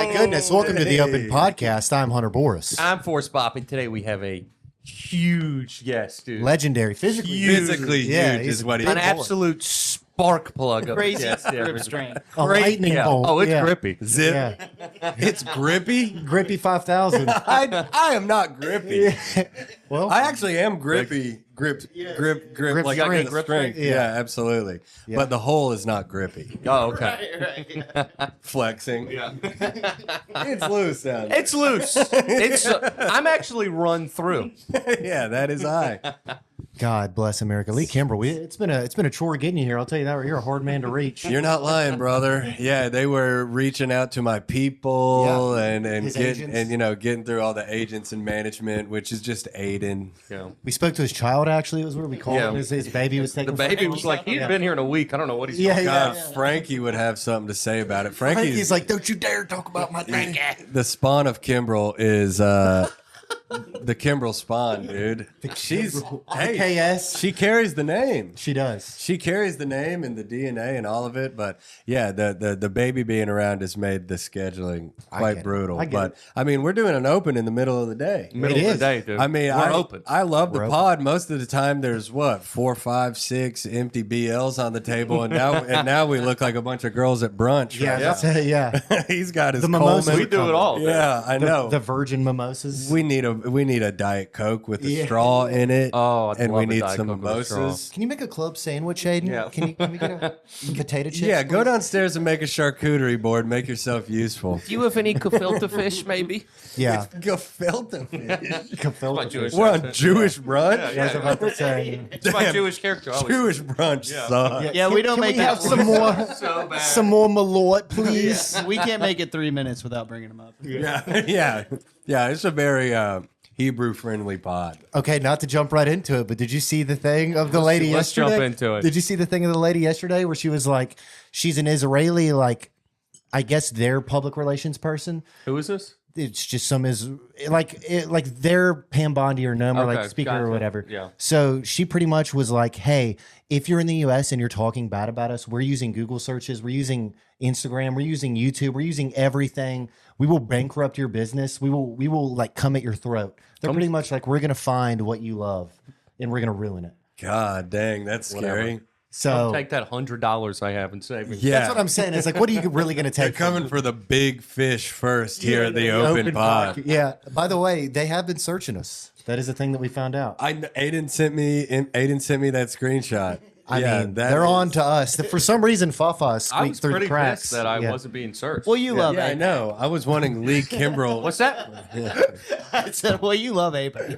my goodness. Welcome to the Open Podcast. I'm Hunter Boris. I'm Forrest Bop, and today we have a huge guest, dude. Legendary. Physically huge is what he is. An absolute spark plug of Crazy yes, grip strength. A lightning bolt. Oh, it's yeah. grippy. Zip. Yeah. It's grippy. Grippy 5000. I am not grippy. Well, I actually am grippy. Grip. Grip Like strength. I got grip strength. Yeah. Yeah, absolutely. Yeah. But the hole is not grippy. Oh, okay. Flexing. Yeah. It's loose down there. It's loose. It's. I'm actually run through. Yeah, that is I. God bless America. Lee Kimbrell, it's been a chore getting you here. I'll tell you that. You're a hard man to reach. You're not lying, brother. Yeah, they were reaching out to my people and His agents. getting through all the agents and management, which is just Aiden. Yeah. We spoke to his child, actually. It was what we called Yeah. him. His baby was taking The baby was like, he'd been here in a week. I don't know what he's Yeah, talking yeah. about. Frankie would have something to say about it. He's like, don't you dare talk about my thing. The spawn of Kimbrell is the Kimbrell spawn, dude. She's KS. she carries the name. She does. She carries the name and the DNA and all of it, but yeah, the baby being around has made the scheduling get quite it. brutal. I get But it. I mean, we're doing an open in the middle of the day. Middle It of is. the day, dude. I mean, we're open. I love the We're open. pod. Most of the time, there's what 4, 5, 6 empty BLs on the table, and now we look like a bunch of girls at brunch. Yeah, right that's it. Yeah. now. He's got his The mimosas Coleman. we do it all. dude. Yeah, I know. The virgin mimosas. We need a Diet Coke with a Yeah. straw in it. Oh, I'd and love we a need Diet some Coke with a straw. mimosas. Can you make a club sandwich, Aiden? Yeah. Can we get a potato chip? Yeah, go downstairs and make a charcuterie board. Make yourself useful. Do you have any gefilte fish, maybe? Yeah. Gefilte fish. My Jewish We're on accent. Jewish brunch. I was about to say. It's my Jewish character. Always. Jewish brunch sucks. Yeah, we don't Can make we have it. some more, So bad. some more malort, please? We can't make it 3 minutes without bringing them up. Yeah. It's a very Hebrew friendly pod. Okay, not to jump right into it, but did you see the thing of the lady let's yesterday? jump into it. Did you see the thing of the lady yesterday where she was like, she's an Israeli, like, I guess their public relations person. Who is this? It's just some is like their Pam Bondi or Nome or like Okay, speaker gotcha. or whatever. Yeah. So she pretty much was like, hey, if you're in the US and you're talking bad about us, we're using Google searches, we're using Instagram, we're using YouTube, we're using everything. We will bankrupt your business. We will like come at your throat. They're pretty much like, we're gonna find what you love and we're gonna ruin it. God dang, that's scary. So Take that $100 I have and save it. Yeah. that's what I'm saying. It's like, what are you really gonna They're take? coming for the big fish first here at the open pod. Yeah. By the way, they have been searching us. That is a thing that we found out. Aiden sent me that screenshot. I Yeah, mean, that they're is- on to us. For some reason, Fafa I squeaked was through pretty the cracks. pissed that I Yeah. wasn't being searched. Well, you love Yeah, I Apex. know. I was wanting Lee Kimbrell. What's that? I said, well, you love Apex.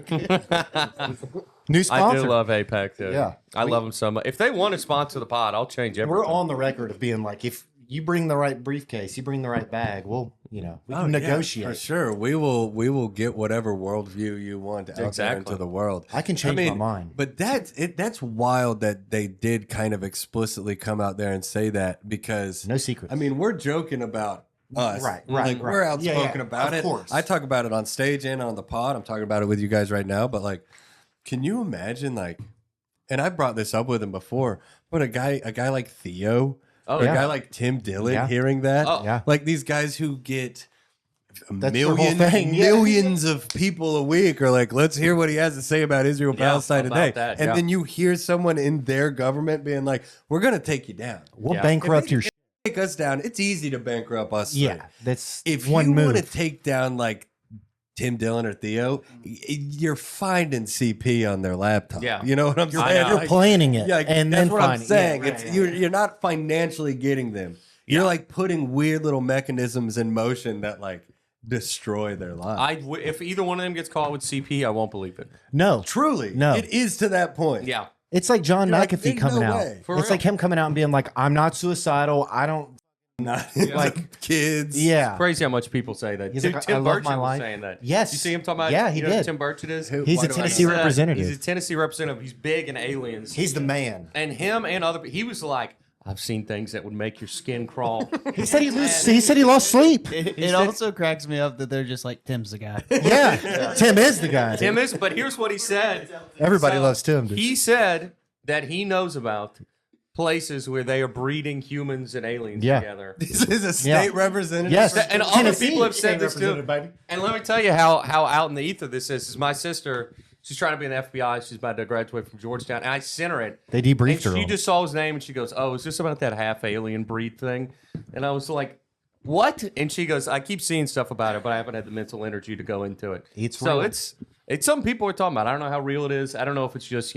New I sponsor. do love Apex. Dude. Yeah. I love them so much. If they want to sponsor the pod, I'll change everything. We're on the record of being like, if you bring the right briefcase, you bring the right bag, we can Yeah, negotiate. for sure. We will get whatever worldview you want out there Exactly. into the world. I can change my mind. But that's wild that they did kind of explicitly come out there and say that because No secrets. I mean, we're joking about us. Right, Like, we're outspoken Yeah, about of it. course. I talk about it on stage and on the pod. I'm talking about it with you guys right now. But like, can you imagine and I brought this up with him before, but a guy like Theo, or yeah. a guy like Tim Dillon Yeah. hearing that, Oh. Yeah. like these guys who get That's their whole thing, yeah. millions of people a week are like, let's hear what he has to say about Israel Palestine about today. that, and yeah. then you hear someone in their government being like, we're going to take you down. we'll Yeah. bankrupt your Take us down. It's easy to bankrupt us. Yeah, three. that's If one you move. want to take down like Tim Dillon or Theo, you're finding CP on their laptop. Yeah. You know what I'm I saying? know. You're Like, planning it, yeah, and that's then what I'm finding saying. Yeah, It's right. you're not financially getting them. You're like putting weird little mechanisms in motion that like destroy their lives. If either one of them gets caught with CP, I won't believe it. No, Truly, No. it is to that point. Yeah. it's like John You're like, McAfee there's coming no out. way. For It's real. like him coming out and being like, I'm not suicidal. I don't. Not Like- kids. Yeah. Crazy how much people say that. He's Dude, like, I Tim love Burchett my was life. saying that. Yes. You see him talking about? Yeah, he you know who did. Tim Burchett is? Who- He's why a do I Tennessee know that? representative. He's a Tennessee representative. He's big in aliens. He's the man. And him and other. He was like, I've seen things that would make your skin crawl. He said he lost sleep. It also cracks me up that they're just like, Tim's the guy. Yeah, Tim is the guy. Tim is, but here's what he said. Everybody loves Tim, dude. He said that he knows about places where they are breeding humans and aliens Yeah. together. This is a state representative. Yes. And other Tennessee people have said state this too. representative, baby. And let me tell you how out in the ether this is. My sister, she's trying to be in the FBI. She's about to graduate from Georgetown. And I sent her it. They debriefed And her. she on it. just saw his name and she goes, "Oh, is this about that half alien breed thing?" And I was like, "What?" And she goes, "I keep seeing stuff about it, but I haven't had the mental energy to go into it." It's so real. it's some people are talking about. I don't know how real it is. I don't know if it's just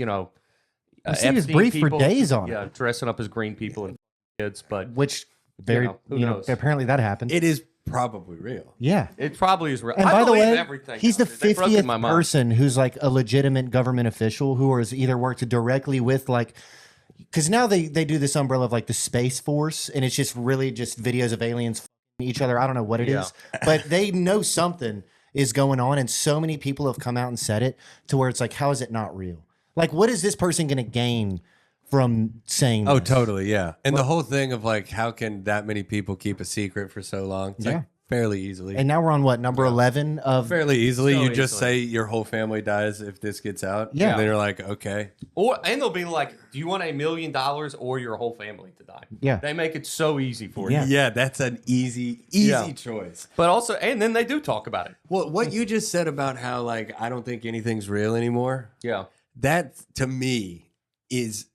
I've seen his Epstein brief for people, days on it. yeah, dressing up as green people and kids, but Which very, who knows? apparently that happened. It is probably real. Yeah. it probably is real. And I by the believe way, everything he's the now, dude. They've broken 50th my mind. person who's like a legitimate government official who has either worked directly with like, because now they do this umbrella of like the Space Force, and it's just really just videos of aliens f***ing each other. I don't know what it is, but they know something is going on, and so many people have come out and said it to where it's like, how is it not real? Like, what is this person going to gain from saying Oh, this? totally, yeah. And the whole thing of like, how can that many people keep a secret for so long? It's like fairly easily. And now we're on what, number 11 of fairly easily, So you just easily. say your whole family dies if this gets out. Yeah. And then you're like, okay. And they'll be like, "Do you want $1 million or your whole family to die?" Yeah. They make it so easy for Yeah. you. Yeah, that's an easy Yeah. choice. But also, and then they do talk about it. Well, what you just said about how like I don't think anything's real anymore, Yeah. that to me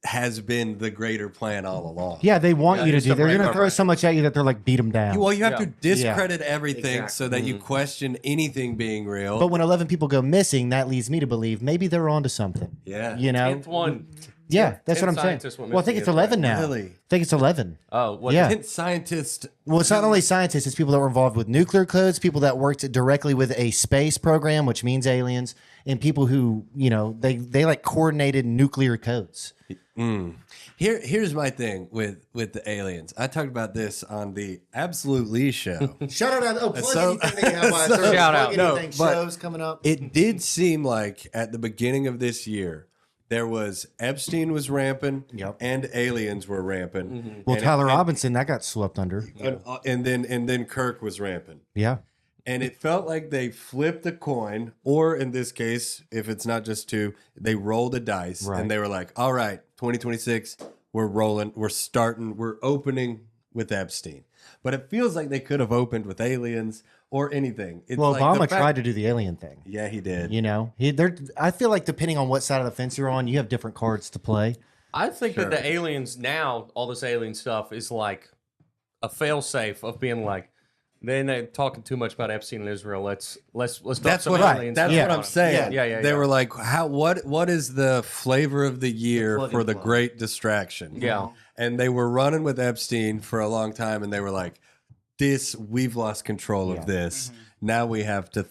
has been the greater plan all along. Yeah, they want Yeah, you to just do. to They're break going to our throw brain. so much at you that they're like beat them down. Well, you have Yeah. to discredit everything so that you Mm-hmm. question anything being real. But when 11 people go missing, that leads me to believe maybe they're onto something. Yeah. You know? 10th one. Yeah, that's 10 what I'm saying. scientists went Well, I think missing it's in 11 now. Really? I think it's 11. Oh, what? Yeah. Hint scientist. Well, it's not only scientists, it's people that were involved with nuclear codes, people that worked directly with a space program, which means aliens, and people who, they like coordinated nuclear codes. Here's my thing with the aliens. I talked about this on the Absolute Lee show. Shout out. Oh, plug So- anything that you have on. so- Shout out. No, Anything, but- shows coming up. It did seem like at the beginning of this year, there was Epstein was rampant, Yep. and aliens were rampant. Well, And Tyler and- Robinson, that got swept under. and then Kirk was rampant. Yeah. And it felt like they flipped a coin, or in this case, if it's not just two, they rolled a dice Right. and they were like, all right, 2026, we're rolling, we're opening with Epstein. But it feels like they could have opened with aliens or anything. It's Well, like Obama the fact- tried to do the alien thing. Yeah, he did. I feel like depending on what side of the fence you're on, you have different cards to play. I think Sure. that the aliens now, all this alien stuff is like a failsafe of being like, they're talking too much about Epstein and Israel. Let's talk That's some what aliens. that's Yeah. what I'm saying. Yeah. They were like, what is the flavor of the year plug for and the play. great distraction? Yeah. And they were running with Epstein for a long time, and they were like, we've lost control Yeah. of this. Now we got to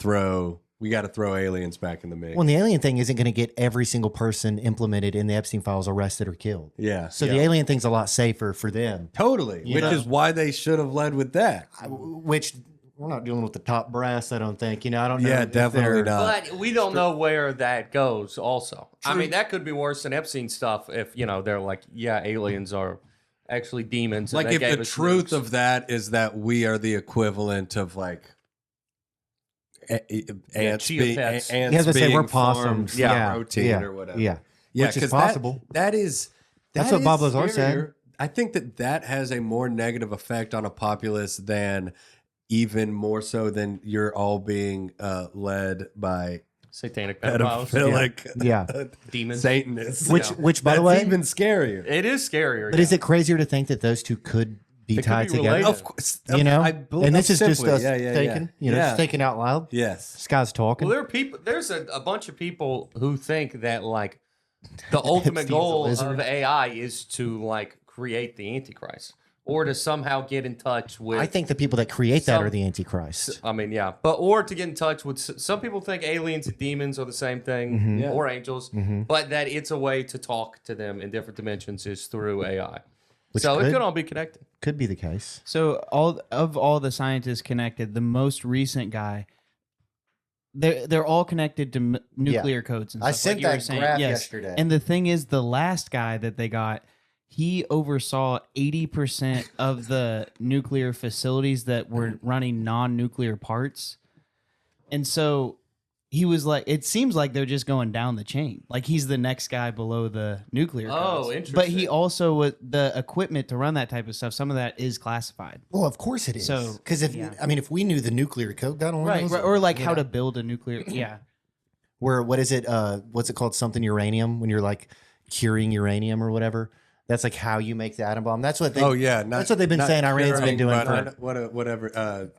throw aliens back in the mix. Well, and the alien thing isn't going to get every single person implemented in the Epstein files arrested or killed. yeah. So the alien thing's a lot safer for them, Totally. Which know? is why they should have led with that. which we're not dealing with the top brass, I don't think. I don't know. Yeah, if definitely they're- not. But we don't know where that goes also. I mean, that could be worse than Epstein stuff if, they're like, yeah, aliens are actually demons. And Like they if gave the us truth nukes. of that is that we are the equivalent of like ants chia being pets. ants Yeah, they say we're being possums. formed from Yeah, protein yeah, or whatever. yeah. Yeah, Which is 'cause possible. That's That's what Bob Lazar said. scarier. I think that has a more negative effect on a populace than even more so than you're all being led by Satanic pedophiles. pedophilic Yeah. Demons. Satanists. Which, by the That's way, even scarier. It is scarier. but is it crazier to think that those two could be They could tied be together? related. Of course, And this is just simply, us thinking, just thinking out loud. Yes. This guy's talking. Well, there are people. There's a bunch of people who think that like the ultimate Epstein's a goal lizard. of AI is to like create the Antichrist or to somehow get in touch with. I think the people that create that Some- are the Antichrist. I mean, yeah, but or to get in touch with. Some people think aliens and demons are the same thing, Mm-hmm. Yeah. or angels, but that it's a way to talk to them in different dimensions is through AI. So it could- could all be connected. Could be the case. So all the scientists connected, the most recent guy, they're all connected to nuclear codes and I stuff. sent like you were that saying. graph Yes. yesterday. And the thing is, the last guy that they got, he oversaw 80% of the nuclear facilities that were running non-nuclear parts, and so he was like, it seems like they're just going down the chain. Like he's the next guy below the nuclear Oh, codes. interesting. But he also, the equipment to run that type of stuff, some of that is classified. Well, of course it is. So, Because if yeah. I mean, if we knew the nuclear code, God only knows. Or like you how know? to build a nuclear. Yeah. Where what is it? What's it called? Something uranium when you're like curing uranium or whatever. That's like how you make the atom bomb. That's what they. Oh yeah, that's what they've been not saying. Iran's been curing, doing but for. whatever.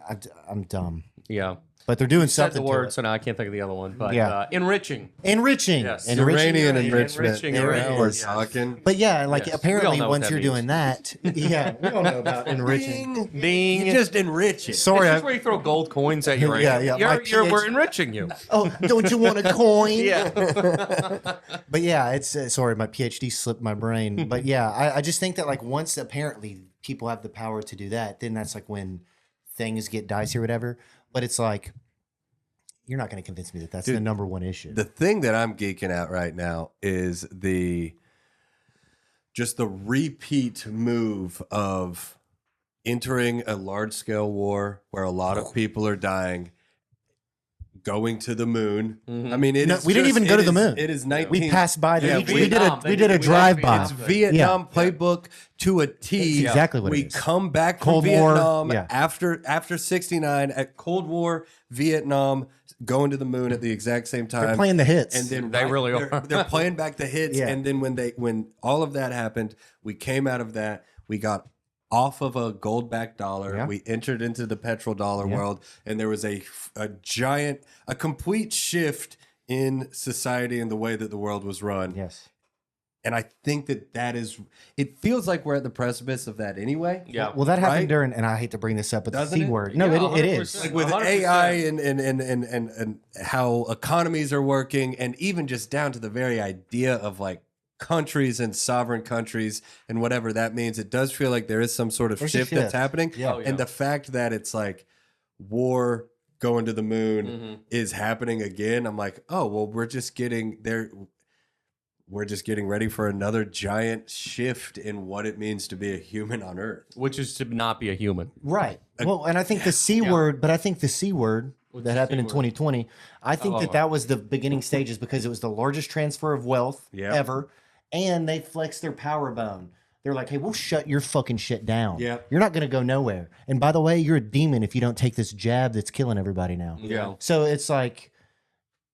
I'm dumb, Yeah. but they're doing Said something. the to word, it. so now I can't think of the other one. But Yeah. enriching. Enriching. Yes. Uranium uranium. enrichment. Enriching There it uranium. We're is. talking. But yeah, like Yes. We all apparently know what once that you're means. doing that, yeah, we don't know about enriching. Ding. You just enrich it. Sorry, This I, is where you throw gold coins at uranium. Yeah, yeah, my We're PhD enriching you. oh, don't you want a coin? Yeah. But yeah, it's sorry, my PhD slipped my brain. But yeah, I just think that like once apparently people have the power to do that, then that's like when things get dicey or whatever. But it's like you're not going to convince me that that's the Dude, number one issue. The thing that I'm geeking out right now is just the repeat move of entering a large scale war where a lot of people are dying, going to the moon. Mhm. I mean, No, we didn't even go to the moon. It is 19. we passed by the. Yeah, we did a Vietnam. we did a We drive by. Vietnam. It's Vietnam playbook to a T. That's exactly what we it is. come back Cold from War, Vietnam yeah. after 69 at Cold War, Vietnam, going to the moon at the exact same time. They're playing the hits. And then They really are. They're playing back the hits. Yeah. And then when all of that happened, we came out of that. We got off of a gold-backed dollar. Yeah. We entered into the petrodollar Yeah. world, and there was a complete shift in society and the way that the world was run. yes. And I think that is. It feels like we're at the precipice of that anyway. Yeah. Well, that happened Right? during, and I hate to bring this up, but Doesn't the it? C word. No, Yeah, it is. 100%. Like with 100%. AI and how economies are working, and even just down to the very idea of like countries and sovereign countries and whatever that means, it does feel like there is some sort of There's a shift that's shift. happening. Yeah. Oh, yeah. And the fact that it's like war going to the moon Mhm. is happening again, I'm like, oh well, we're just getting there. We're just getting ready for another giant shift in what it means to be a human on Earth. Which is to not be a human. Right. Well, and I think the C Yeah. word, but I think the C word What's that the happened C in word? 2020, I think Oh. that was the beginning stages because it was the largest transfer of wealth Yeah. ever. And they flexed their power bone. They're like, hey, we'll shut your fucking shit down. Yeah. You're not going to go nowhere. And by the way, you're a demon if you don't take this jab that's killing everybody now. Yeah. So it's like,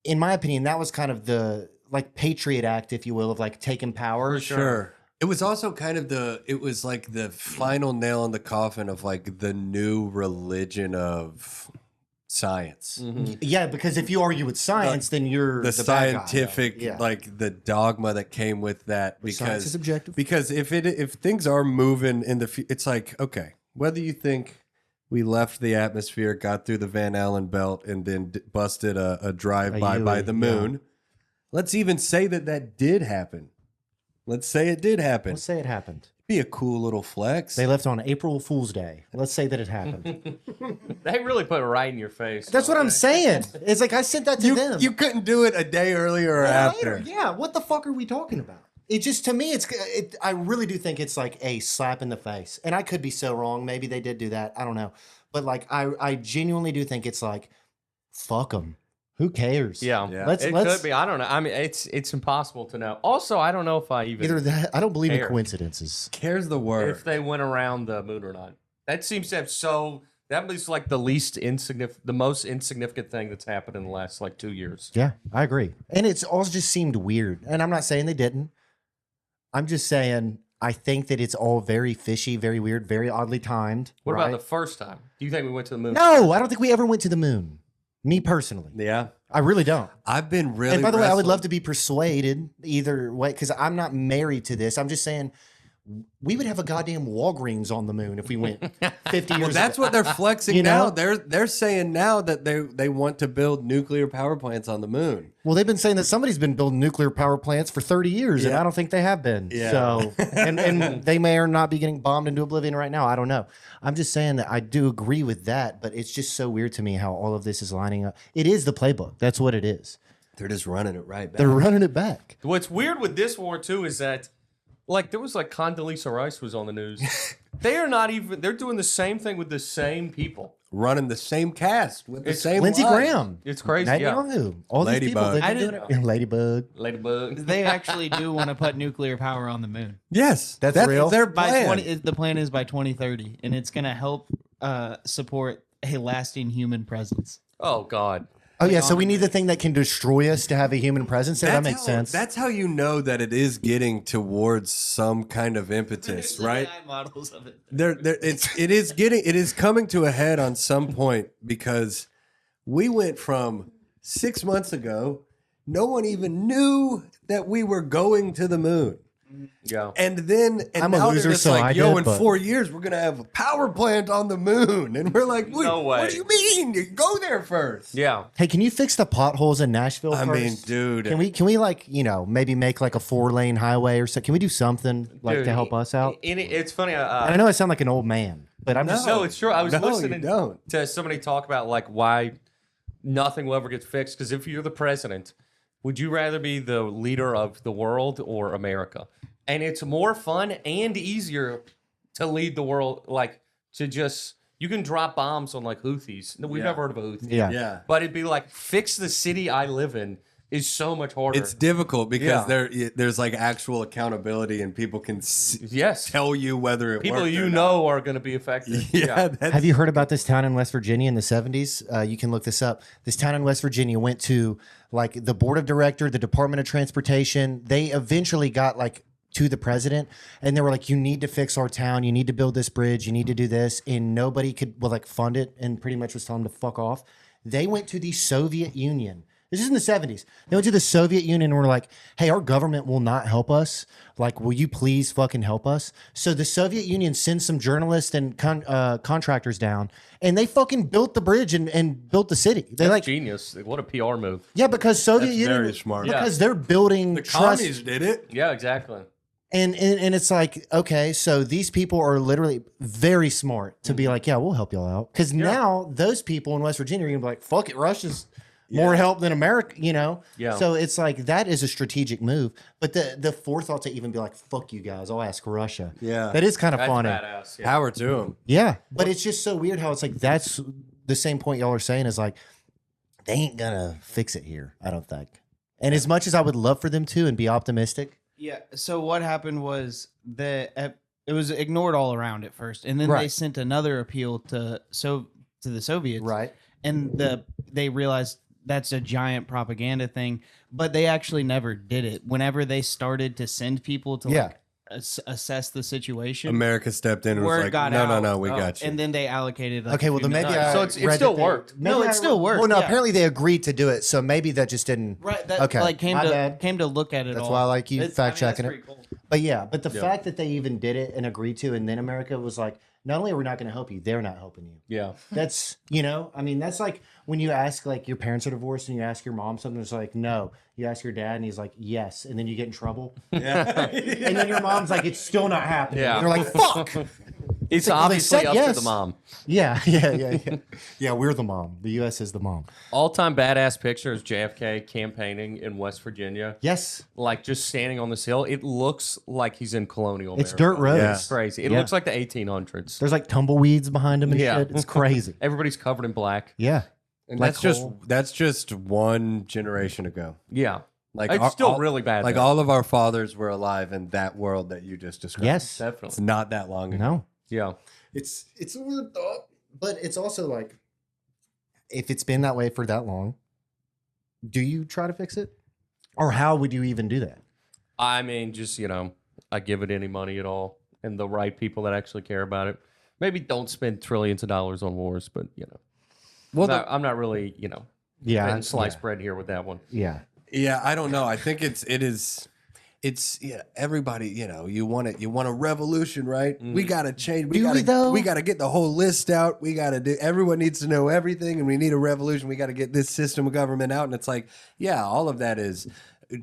in my opinion, that was kind of the like Patriot Act, if you will, of like taking power. For sure. It was also kind of it was like the final nail in the coffin of like the new religion of science. Mhm. Yeah, because if you argue with science, then you're The bad guy. scientific, Yeah. like the dogma that came with that, But science because is objective. because if things are moving in the, it's like, okay, whether you think we left the atmosphere, got through the Van Allen belt, and then busted a drive-by by Yui, the moon, let's even say that did happen. Let's say it did happen. Let's say it happened. Be a cool little flex. They left on April Fool's Day. Let's say that it happened. They really put it right in your face. That's what I'm saying. It's like I sent that to them. You couldn't do it a day earlier or Yeah, after. later. Yeah, what the fuck are we talking about? It just, to me, I really do think it's like a slap in the face. And I could be so wrong. Maybe they did do that. I don't know. But like, I genuinely do think it's like, fuck them. Who cares? Yeah. Yeah. Let's It let's could be. I don't know. I mean, it's impossible to know. Also, I don't know if I even either that. I don't believe in care. coincidences. Cares the word. if they went around the moon or not. That seems to have that was like the most insignificant thing that's happened in the last like 2 years. Yeah, I agree. And it's also just seemed weird. And I'm not saying they didn't. I'm just saying I think that it's all very fishy, very weird, very oddly timed. What right? about the first time? Do you think we went to the moon? No, I don't think we ever went to the moon. Me personally. yeah. I really don't. I've been really And by the way, I would wrestled- love to be persuaded either way because I'm not married to this. I'm just saying we would have a goddamn Walgreens on the moon if we went 50 years Well, that's ago. what they're flexing You know? now. They're saying now that they want to build nuclear power plants on the moon. Well, they've been saying that somebody's been building nuclear power plants for 30 years, and Yeah. I don't think they have been. Yeah. So, and they may or not be getting bombed into oblivion right now. I don't know. I'm just saying that I do agree with that, but it's just so weird to me how all of this is lining up. It is the playbook. That's what it is. They're just running it right back. They're running it back. What's weird with this war too is that like there was like Condoleezza Rice was on the news They are not even. They're doing the same thing with the same people. Running the same cast with the same Lindsey lines. Graham. It's crazy. Netanyahu. All these people. Ladybug. They've I been doing it. Ladybug. Ladybug. They actually do want to put nuclear power on the moon. Yes, That's real? Their By plan. the plan is by 2030, and it's going to help support a lasting human presence. Oh God. Oh yeah, so we need the thing that can destroy us to have a human presence there. That makes sense. That's how you know that it is getting towards some kind of impetus, right? AI models of it. It is coming to a head on some point because we went from 6 months ago, no one even knew that we were going to the moon. Yeah. And I'm a now loser, they're just so like, I yo, did, in but- 4 years we're gonna have a power plant on the moon, and we're like, No way. What do you mean? You go there first. Yeah. Hey, can you fix the potholes in Nashville I first? mean, dude. Can we like, maybe make like a 4-lane highway or so? Can we do something like Dude, to help us out? It's funny. I know I sound like an old man, but I'm just No, it's true. I was No, you listening don't. to somebody talk about like why nothing will ever get fixed. Because if you're the president, would you rather be the leader of the world or America? And it's more fun and easier to lead the world. Like to just you can drop bombs on like Houthis. No, we've Yeah. never heard of a Houthi. yeah. Yeah. But it'd be like fix the city I live in is so much harder. It's difficult because Yeah. there's like actual accountability and people can yes. tell you whether it People worked you or not. know are going to be affected. Yeah, that's, Have you heard about this town in West Virginia in the 70s? You can look this up. This town in West Virginia went to like the board of director, the Department of Transportation. They eventually got like to the president and they were like, you need to fix our town. You need to build this bridge. You need to do this. And nobody could like fund it and pretty much was telling them to fuck off. They went to the Soviet Union. This is in the 70s. They went to the Soviet Union and were like, hey, our government will not help us. Like, will you please fucking help us? So the Soviet Union sends some journalists and contractors down and they fucking built the bridge and built the city. They That's like, genius. What a PR move. yeah, because Soviet That's Union, very smart. because they're building the trust. commies did it. Yeah, exactly. And it's like, okay, so these people are literally very smart to be like, yeah, we'll help y'all out. Because now those people in West Virginia are gonna be like, fuck it, Russia's more help than America, Yeah. So it's like that is a strategic move. But the forethought to even be like, fuck you guys, I'll ask Russia. Yeah. That is kind of That's funny. badass. Yeah. Power to them. Yeah. But it's just so weird how it's like that's the same point y'all are saying is like, they ain't gonna fix it here, I don't think. And as much as I would love for them to and be optimistic. Yeah. So what happened was it was ignored all around at first, and then they Right. sent another appeal to the Soviets, Right. and they realized that's a giant propaganda thing, but they actually never did it. Whenever they started to send people to Yeah. like assess the situation, America stepped in and was word like, got no, out. no, we got you. and then they allocated. Like, Okay, well, $2 then maybe million. I So it read still that they- worked. maybe No, it I- still worked, Well, no, yeah. apparently they agreed to do it, so maybe that just didn't. Right, that Okay, like came my to bad. look at it. That's all. why I like you It's- fact that's checking it. pretty cool. But yeah, but the fact that they even did it and agreed to, and then America was like, not only are we not going to help you, they're not helping you. Yeah. That's I mean, that's like when you ask like your parents are divorced and you ask your mom something, it's like no. You ask your dad and he's like yes, and then you get in trouble, Yeah. and then your mom's like it's still not happening. Yeah. And you're like fuck. It's like, well, they obviously said up yes. to the mom. Yeah. We're the mom. The U.S. is the mom. All-time badass picture is JFK campaigning in West Virginia. Yes, Like just standing on this hill. It looks like he's in colonial it's America. dirt roads. Yeah. It's crazy. It Yeah. looks like the 1800s. There's like tumbleweeds behind him and Yeah. shit. It's crazy. Everybody's covered in black. Yeah. And Black that's hole. just one generation ago. Yeah. Like It's still really bad, Like though. all of our fathers were alive in that world that you just described. Yes. It's Definitely. not that long ago. No. Yeah. It's a weird thought, but it's also like, if it's been that way for that long, do you try to fix it, or how would you even do that? I mean, just, I give it any money at all and the right people that actually care about it. Maybe don't spend trillions of dollars on wars, but, Well, I'm not really, Yeah, betting sliced bread here with that one. Yeah, yeah, I don't know. I think it's everybody, you want a revolution, right? We got to change. Do we, though? We got to get the whole list out. We got to do, everyone needs to know everything, and we need a revolution. We got to get this system of government out. And it's like, yeah, all of that is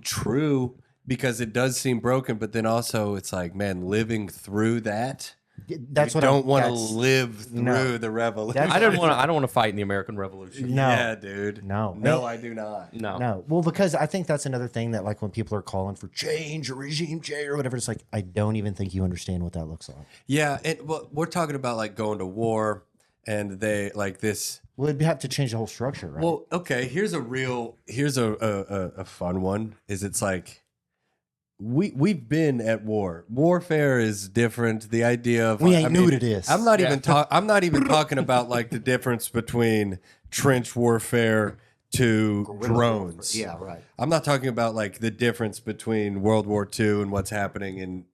true because it does seem broken, but then also it's like, man, living through that. That's you what don't want to that's- live through No. the revolution. I don't want to fight in the American Revolution. No. Yeah, dude. No. No, I do not. No. No, well, because I think that's another thing that, like, when people are calling for change or regime change or whatever, it's like, I don't even think you understand what that looks like. Yeah, and well, we're talking about like going to war, and they like this. Well, it'd have to change the whole structure, right? Well, okay. Here's a fun one. Is it's like we've been at war. Warfare is different. The idea of We ain't new to this. I'm not even talking about like the difference between trench warfare to drones. yeah, right. I'm not talking about like the difference between World War II and what's happening in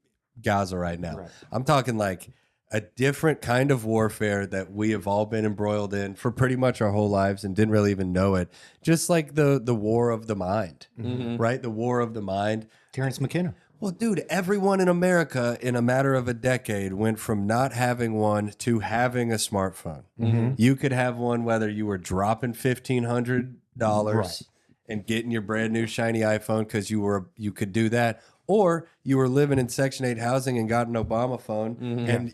Gaza right now. Right. I'm talking like a different kind of warfare that we have all been embroiled in for pretty much our whole lives and didn't really even know it. Just like the war of the mind, right? The war of the mind. Terrence McKenna. Well, dude, everyone in America in a matter of a decade went from not having one to having a smartphone. You could have one whether you were dropping $1,500 and getting your brand new shiny iPhone because you could do that, or you were living in Section 8 housing and got an Obama phone,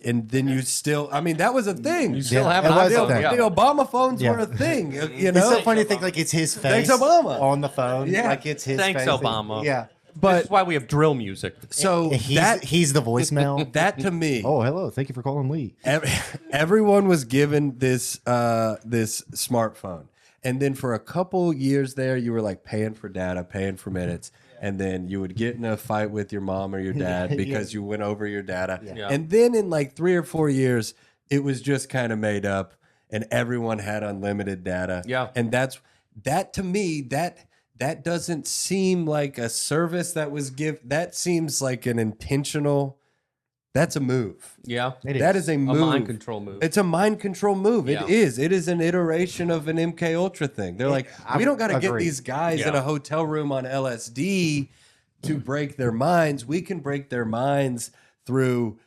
and then you still, I mean, that was a thing. You still have it an was a iPhone. thing. Yeah. The Obama phones Yeah. were a thing, you It's know? so funny to think like it's his face Thanks, Obama. on the phone. Yeah. Like it's his Thanks, face. Obama. Yeah. This is why we have drill music. So He's the voicemail. that to me, Oh, hello. Thank you for calling Lee. everyone was given this this smartphone, and then for a couple years there, you were like paying for data, paying for minutes, and then you would get in a fight with your mom or your dad because you went over your data, Yeah. and then in like 3 or 4 years, it was just kind of made up, and everyone had unlimited data. Yeah. and that to me that doesn't seem like a service that was that seems like an intentional. That's a move. Yeah. That is a A move. mind control move. It's a mind control move. Yeah. It is. It is an iteration of an MK Ultra thing. They're like, we don't got to get agree. these guys in Yeah. a hotel room on LSD to break their minds. We can break their minds through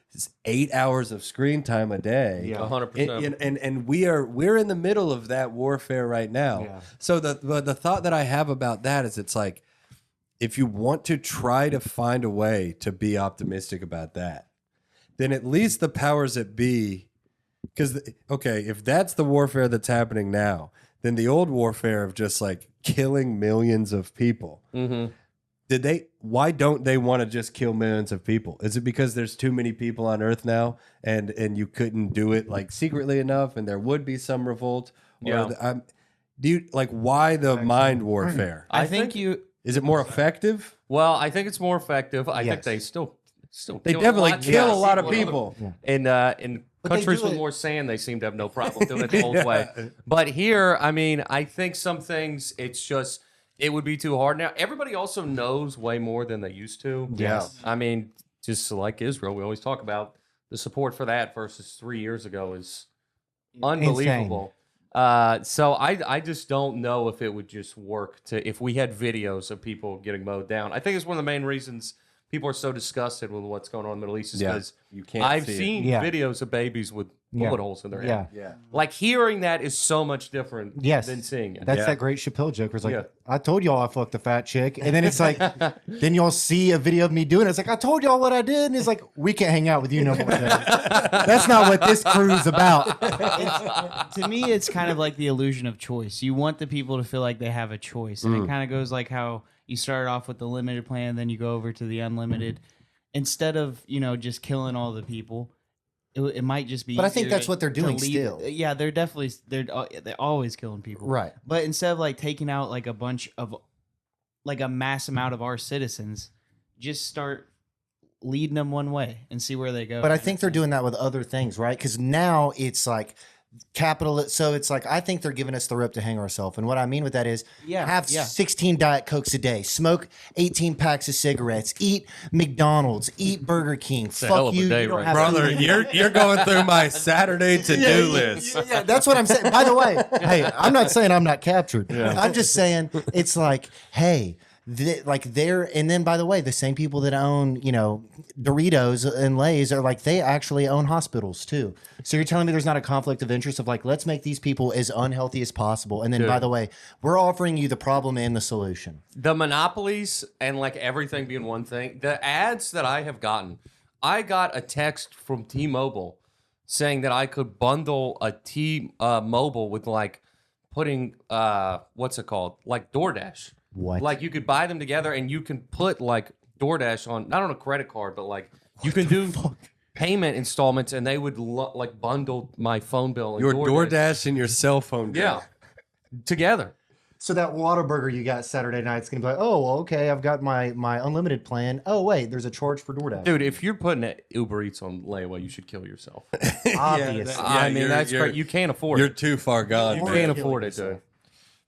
8 hours of screen time a day. Yeah. 100%. And we're in the middle of that warfare right now. Yeah. So the thought that I have about that is, it's like, if you want to try to find a way to be optimistic about that, then at least the powers that be, because, okay, if that's the warfare that's happening now, then the old warfare of just like killing millions of people, why don't they want to just kill millions of people? Is it because there's too many people on Earth now, and you couldn't do it like secretly enough, and there would be some revolt? Or Yeah. do you like, why the mind warfare? I think you. Is it more effective? Well, I think it's more effective. I think Yes. they still They kill definitely lots kill a of lot of people. people. In they countries do with it- more sand, they seem to have no problem doing it the old way. But here, I mean, I think some things it would be too hard now. Everybody also knows way more than they used to. Yes. I mean, just like Israel, we always talk about the support for that versus 3 years ago is unbelievable. So I just don't know if it would just work if we had videos of people getting mowed down. I think it's one of the main reasons people are so disgusted with what's going on in the Middle East is Yeah, because you can't I've see it. seen Yeah. videos of babies with bullet holes in their head. Yeah. Yeah. Like hearing that is so much different Yes. than seeing it. That's Yeah. that great Chappelle joke where it's like, Yeah. I told y'all I fucked a fat chick. And then it's like, then y'all see a video of me doing it. It's like, I told y'all what I did. And it's like, we can't hang out with you no more. That's not what this crew's about. To me, it's kind of like the illusion of choice. You want the people to feel like they have a choice, and it kind of goes like how you started off with the limited plan, then you go over to the unlimited. Instead of just killing all the people, it might just be. But I think easier that's what they're to doing lead- still. Yeah, they're always killing people. Right. But instead of like taking out like a bunch of, like a mass amount of our citizens, just start leading them one way and see where they go. But I think they're doing that with other things, right? Because now it's like capitalist. So it's like, I think they're giving us the rope to hang ourselves. And what I mean with that is have 16 Diet Cokes a day, smoke 18 packs of cigarettes, eat McDonald's, eat Burger King. a Fuck hell of a you. day You don't right have Brother, to- you're going through my Saturday to-do list. Yeah, that's what I'm saying. By the way, hey, I'm not saying I'm not captured. I'm just saying it's like, hey, and then by the way, the same people that own, Doritos and Lay's are like, they actually own hospitals too. So you're telling me there's not a conflict of interest of like, let's make these people as unhealthy as possible. And then by the way, we're offering you the problem and the solution. The monopolies and like everything being one thing. The ads that I have gotten, I got a text from T-Mobile saying that I could bundle a T-Mobile with like putting what's it called, like DoorDash. What? Like you could buy them together, and you can put like DoorDash on not on a credit card, but like you can do payment installments, and they would like bundle my phone bill. And Your DoorDash and your cell phone bill. yeah, together. So that Whataburger you got Saturday night's gonna be like, oh, well, okay, I've got my unlimited plan. Oh wait, there's a charge for DoorDash. Dude, if you're putting Uber Eats on layaway, you should kill yourself. Obviously. I mean, that's great. You can't afford You're it. too far gone. You man. can't afford it, dude.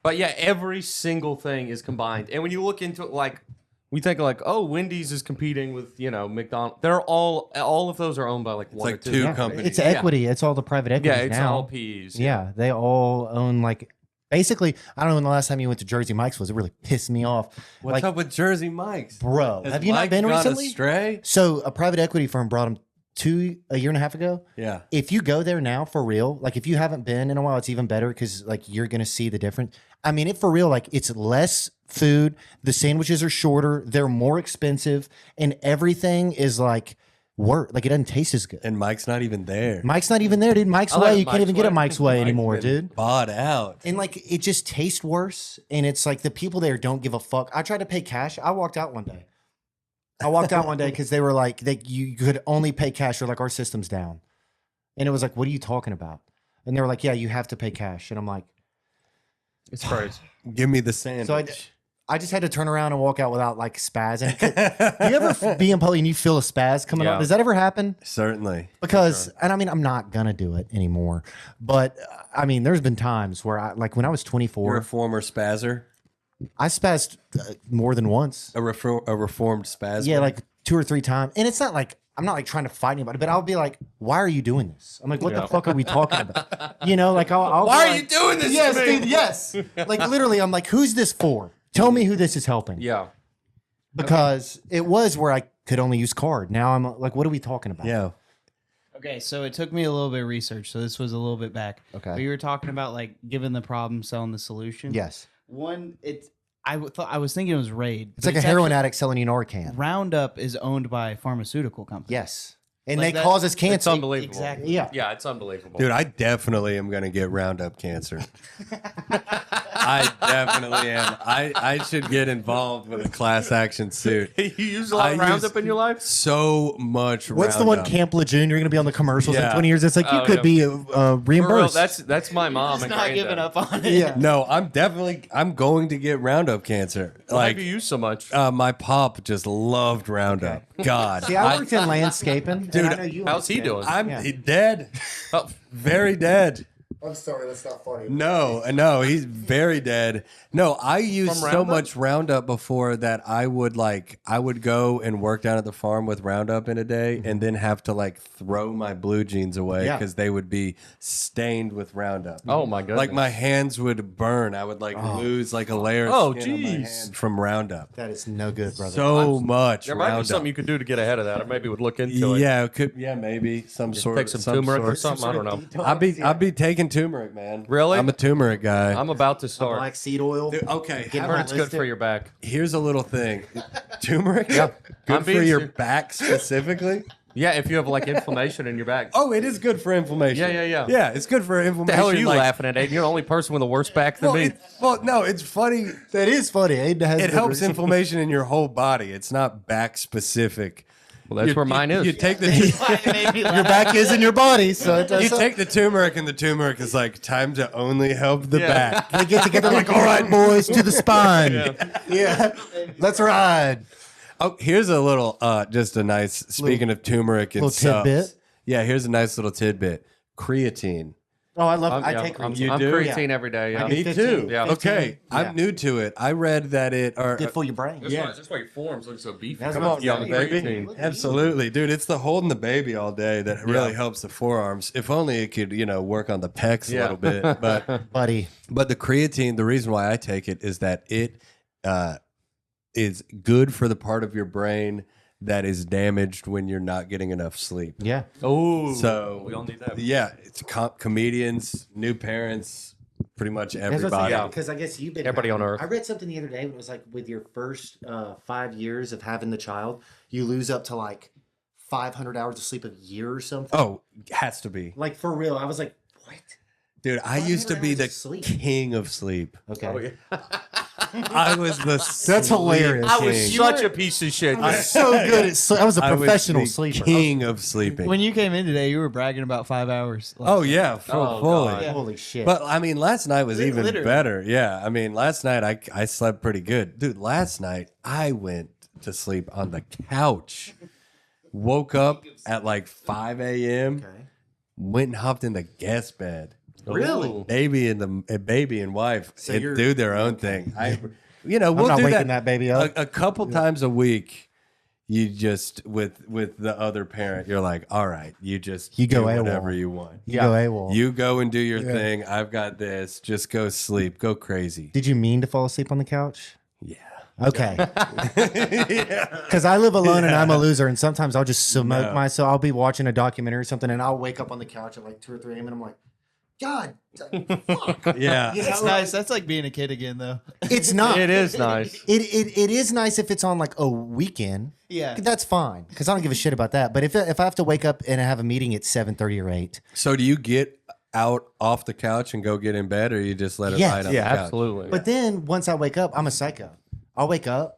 But yeah, every single thing is combined. And when you look into it, like, we think like, oh, Wendy's is competing with, McDonald's. They're all of those are owned by like one like or two. two Yeah, companies. it's equity. It's all the private equity. Yeah, it's now. all P's. Yeah, they all own like. Basically, I don't know when the last time you went to Jersey Mike's was. It really pissed me off. What's like, up with Jersey Mike's? bro? Has Have you not Mike been gone recently? astray? So a private equity firm brought him a year and a half ago. Yeah. If you go there now for real, like if you haven't been in a while, it's even better because like you're gonna see the difference. I mean, it for real, like it's less food. The sandwiches are shorter. They're more expensive, and everything is like like it doesn't taste as good. And Mike's not even there. Mike's not even there, dude. Mike's I like Way, you can't Mike's even get a Way. Mike's Way Mike's anymore, been dude. Bought out. And like it just tastes worse. And it's like the people there don't give a fuck. I tried to pay cash. I walked out one day. Because they were like, you could only pay cash. They're like, our system's down. And it was like, what are you talking about? And they were like, yeah, you have to pay cash. And I'm like, It's crazy. Give me the sandwich. so I just had to turn around and walk out without like spazzing. Do you ever be in public and you feel a spaz coming Yeah. up? Does that ever happen? Certainly. Because, and I mean, I'm not gonna do it anymore. But I mean, there's been times where like when I was You're 24, a former spazzer? I spazzed more than once. A reformed spazzer? Yeah, like 2 or 3 times. And it's not like I'm not like trying to fight anybody, but I'll be like, why are you doing this? I'm like, what the fuck are we talking about? Like I'll Why be are like, you doing this Yes, to me? dude, yes. Like literally, I'm like, who's this for? Tell me who this is helping. Yeah. Because it was where I could only use card. Now I'm like, what are we talking about? Yeah. Okay, so it took me a little bit of research, so this was a little bit back. Okay. But you were talking about like giving the problem, selling the solution. Yes. One, I was thinking it was Raid. It's but like a heroin actually- addict selling you Narcan. Roundup is owned by a pharmaceutical company. Yes. And Like they that- cause us It's cancer. unbelievable. Exactly. Yeah. Yeah, it's unbelievable. Dude, I definitely am going to get Roundup cancer. I definitely am. I should get involved with a class action suit. you use a lot of I Roundup use- in your life? So much What's the one, Roundup. Camp Lejeune? You're going to be on the commercials in Yeah. 20 years. It's like you Oh, could yeah. be For real, reimbursed. that's my mom He's and not granddad. giving up on it. Yeah. No, I'm going to get Roundup cancer. Why have you used so much? My pop just loved Roundup. God. See, I worked in landscaping. Dude, and I know you how's he doing? I'm Yeah. dead. Oh, Very dead. I'm sorry, that's not funny. No, he's very dead. No, I used From so Roundup? much Roundup before that I would go and work down at the farm with Roundup in a day and then have to like throw my blue jeans away Yeah. because they would be stained with Roundup. oh my goodness. Like my hands would burn. I would like lose like a layer of Oh, skin on my jeez. hand from Roundup. That is no good, brother. So much there might be Roundup. something you could do to get ahead of that, or maybe would look into it. Yeah, it could. Yeah, maybe some sort. Take some turmeric or sort. something. I don't know. I'd be taking turmeric, man. Really? I'm a turmeric guy. I'm about to start. Black seed oil. Dude, okay, Get Heard it's good for your back. here's a little thing. Turmeric? Yeah. Good I'm for being your serious. back specifically? Yeah, if you have like inflammation in your back. Oh, it is good for inflammation. Yeah. Yeah, it's good for inflammation. What the hell are you like, laughing at, Aiden? You're the only person with a worse back than me. No, it's funny. That is funny. It It helps inflammation in your whole body. It's not back specific. Well, that's where mine is. You take the Your back is in your body, so it does. you take the turmeric, and the turmeric is like time to only help the Yeah. back. They get together like, all right, boys, to the spine. Yeah. Let's ride. Oh, here's a little, just a nice. Speaking of turmeric and little subs. tidbit. Yeah, here's a nice little tidbit. Creatine. Oh, I love. I'm, I yeah, take I'm, creatine. I'm do? creatine every day. Yeah. I Me 15, too. Yeah. 15. Okay, Yeah. I'm new to it. I read that it or Good for your brain. That's why your forms look so beefy. That's Come what on, I'm young saying. baby. Look at Absolutely, dude. It's the holding the baby all day that really helps the forearms. If only it could, work on the pecs a Yeah. little bit. buddy. But the creatine, the reason why I take it is that it is good for the part of your brain that is damaged when you're not getting enough sleep. Yeah. Oh, So we all need that. Yeah, it's comedians, new parents, pretty much everybody. Yeah. Because I guess you've been Everybody on Earth. I read something the other day. It was like with your first 5 years of having the child, you lose up to like 500 hours of sleep a year or something. Oh, has to be. Like for real. I was like, what? Dude, I used to 500 be hours the of sleep. king of sleep. Okay. I was the That's hilarious. I was king. such a piece of shit. I was so good at sleep. I was a I was professional the sleeper. king of sleeping. When you came in today, you were bragging about 5 hours. Oh yeah, Oh, fully. God. Holy shit. But I mean, last night was even Literally. better. Yeah, I mean, last night I slept pretty good, dude. Last night I went to sleep on the couch, woke up at like 5 a.m. okay. Went and hopped in the guest bed. Really? Ooh. Baby and wife So and you're- do their own thing. We'll I'm not do waking that baby up. a couple times a week. You just with the other parent, you're like, all right, you You do go AWOL. whatever you want. You go AWOL. You go and do your thing. I've got this. Just go sleep. Go crazy. Did you mean to fall asleep on the couch? Yeah. Okay. Because I live alone and I'm a loser, and sometimes I'll just smoke No. myself. I'll be watching a documentary or something, and I'll wake up on the couch at like 2 or 3 a.m. and I'm like, God, fuck. Yeah. You That's know, nice. That's like being a kid again, though. It's not. It is nice. It is nice if it's on like a weekend. Yeah. That's fine because I don't give a shit about that. But if I have to wake up and have a meeting at 7:30 or 8, So do you get out off the couch and go get in bed, or you just let it Yes. ride on Yeah, the couch? absolutely. but then once I wake up, I'm a psycho. I'll wake up.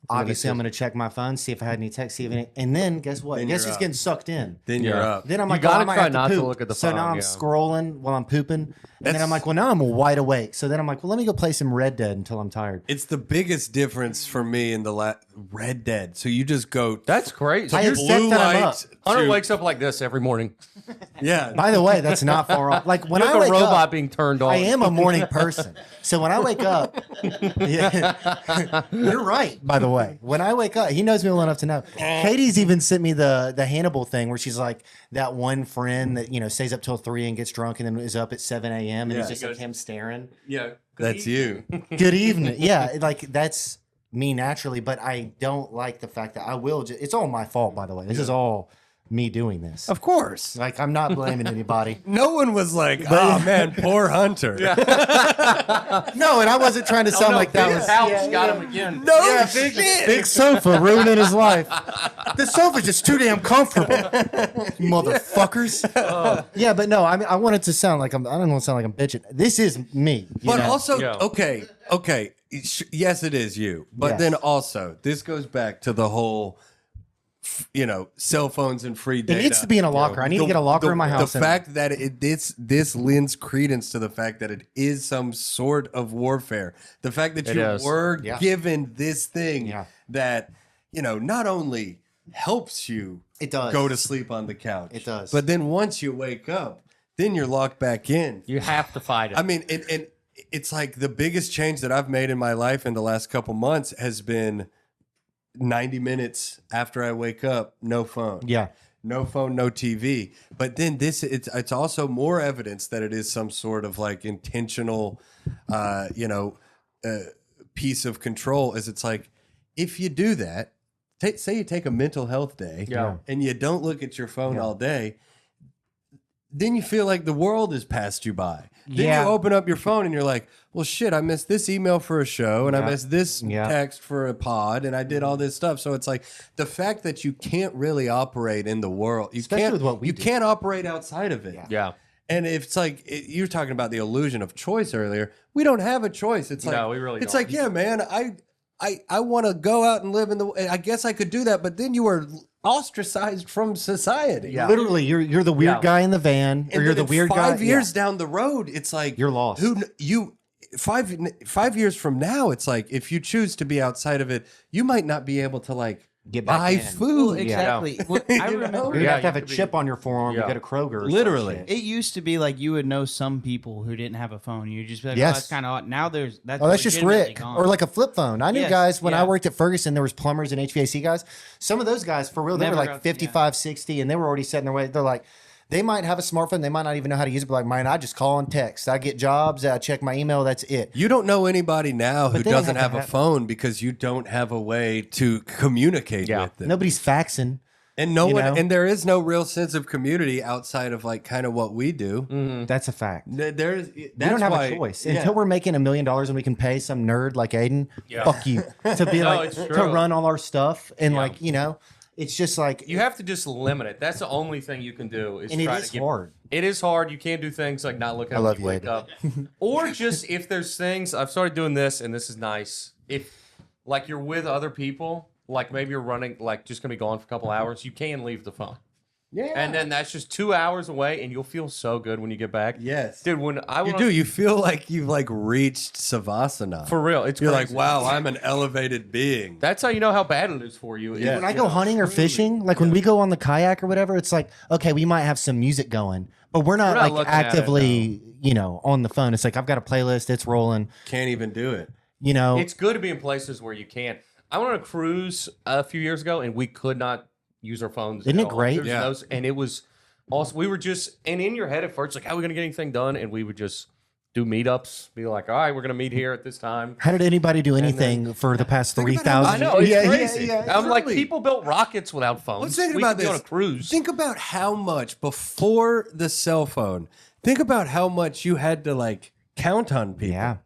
Obviously, it's I'm going to check my phone, see if I had any texts, see if any, and then guess what? Then Guess you're who's up. getting sucked in? Then you're Yeah. up. Then I'm You like, gotta oh, I might try have not to to poop. look at the So now phone, I'm yeah. scrolling while I'm pooping, and then That's- I'm like, well, now I'm wide awake. So then I'm like, well, let me go play some Red Dead until I'm tired. It's the biggest difference for me in the Red Dead. So you just go. That's crazy. I accept blue that I'm up. light. Hunter to- wakes up like this every morning. Yeah. By the way, that's not far off. Like when Like I a wake robot up, being turned on. I am a morning person. So when I wake up, yeah, you're right. By the way, when I wake up, he knows me well enough to know. Katie's even sent me the Hannibal thing where she's like that one friend that stays up till 3 and gets drunk and then is up at 7 a.m. and Yeah. it's just like him staring. Yeah. That's you. Good evening. Yeah, like that's me naturally, but I don't like the fact that I will. It's all my fault, by the way. This is all me doing this. Of course. Like I'm not blaming anybody. No one was like, oh man, poor Hunter. No, and I wasn't trying to sound like that was. Couch got him again. No Yeah, shit. big sofa ruining his life. The sofa's just too damn comfortable, you motherfuckers. Yeah, but no, I mean, I want it to sound like I don't want to sound like I'm bitching. This is me. you But know? also, Yeah. okay. Yes, it is you. But Yes. then also, this goes back to the whole, cell phones and free data. it needs to be in a locker. I need to get a locker in my house. The fact that this lends credence to the fact that it is some sort of warfare. The fact that It you is. were Yeah. given this thing Yeah. that not only helps you It does. go to sleep on the couch. It does. But then once you wake up, then you're locked back in. You have to fight it. I mean, and it's like the biggest change that I've made in my life in the last couple months has been 90 minutes after I wake up, no phone. yeah, No phone, no TV. But then it's also more evidence that it is some sort of like intentional, piece of control. Is it's like if you do that, say you take a mental health day, Yeah. and you don't look at your phone all day, then you feel like the world has passed you by. Then Yeah. you open up your phone and you're like, well, shit, I missed this email for a show and I Yeah. missed this Yeah. text for a pod and I did all this stuff. So it's like the fact that you can't really operate in the world, Especially with what we you do. can't operate outside of it. yeah. And if it's like you were talking about the illusion of choice earlier, we don't have a choice. It's like No, we really it's don't. like, yeah, man, I want to go out and live in the. I guess I could do that, but then you are ostracized from society. Yeah. literally, you're the weird Yeah. guy in the van, or And you're then the weird guy. 5 years down the road, it's like You're lost. You 5 years from now, it's like if you choose to be outside of it, you might not be able to like Get back buy in. food. Exactly. Well, I You know? remember You're Yeah, gonna have to have you a could be- chip on your forearm Yeah. to go to Kroger. or some Literally. shit. it used to be like you would know some people who didn't have a phone. You'd just be like, Yes. oh, that's kind of odd. Now that's Oh, that's just legitimately Rick, gone. or like a flip phone. I knew Yes, guys when I yeah. worked at Ferguson. There was plumbers and HVAC guys. Some of those guys, for real, they Never were got- like 55, 60, and they were already set in their way. They're like, they might have a smartphone, they might not even know how to use it. But like mine, I just call and text. I get jobs. I check my email. That's it. You don't know anybody now who they don't doesn't have to have a have- phone because you don't have a way to communicate Yeah. with them. Nobody's faxing. And no You one, know? and there is no real sense of community outside of like kind of what we do. That's a fact. There's We don't have a choice until we're making $1 million and we can pay some nerd like Aiden. Yeah. Fuck you to be No, like it's to true. run all our stuff and Yeah. like it's just like, You have to just limit it. That's the only thing you can do. Is and it try is to get, hard. It is hard. You can't do things like not looking I up love when you you, wake up. Or just if there's things, I've started doing this, and this is nice. If like you're with other people, like maybe you're running, like just gonna be gone for a couple hours, you can leave the phone. Yeah. And then that's just 2 hours away, and you'll feel so good when you get back. Yes. Dude, when I You went do. on- You feel like you've like reached Savasana. for real, it's You're crazy. like, wow, I'm an elevated being. That's how you know how bad it is for you. Yeah. When I go hunting or fishing, like when we go on the kayak or whatever, it's like, okay, we might have some music going, but we're not We're not like looking at it, actively, on the phone. It's like, I've got a playlist, it's rolling, Can't even do it. It's good to be in places where you can. I went on a cruise a few years ago, and we could not use our phones. Isn't at it all. great? There's Yeah. no- and it was also, we were just, and in your head at first, like, how are we going to get anything done? And we would just do meetups, be like, all right, we're going to meet here at this time. How did anybody do anything for the past Think about 3,000 I know, it's Yeah, crazy. yeah, I'm like, truly. people built rockets without phones. Let's think we about could be this. on a cruise. Think about how much before the cell phone. Think about how much you had to like count on people. Yeah.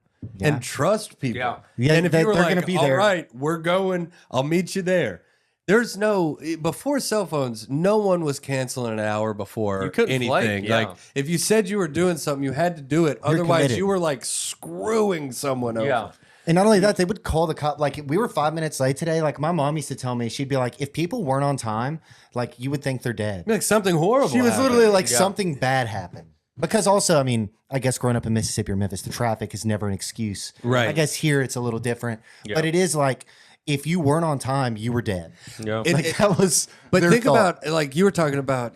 And trust people. Yeah. Yeah, and if that you were they're like, gonna be all there. right, we're going, I'll meet you there. There's no before cell phones. No one was canceling an hour before You couldn't anything. flake, yeah. Like if you said you were doing something, you had to do it. Otherwise, committed. you were like screwing someone over. Yeah. And not only that, they would call the cop. Like, we were 5 minutes late today. Like, my mom used to tell me, she'd be like, if people weren't on time, like, you would think they're dead. Like something horrible. She was happened. literally like, Yeah. something bad happened. Because also, I mean, I guess growing up in Mississippi or Memphis, the traffic is never an excuse. Right. I guess here it's a little different. Yeah. But it is like, if you weren't on time, you were dead. Yeah. It- Like, that was. But their think thought. about like you were talking about,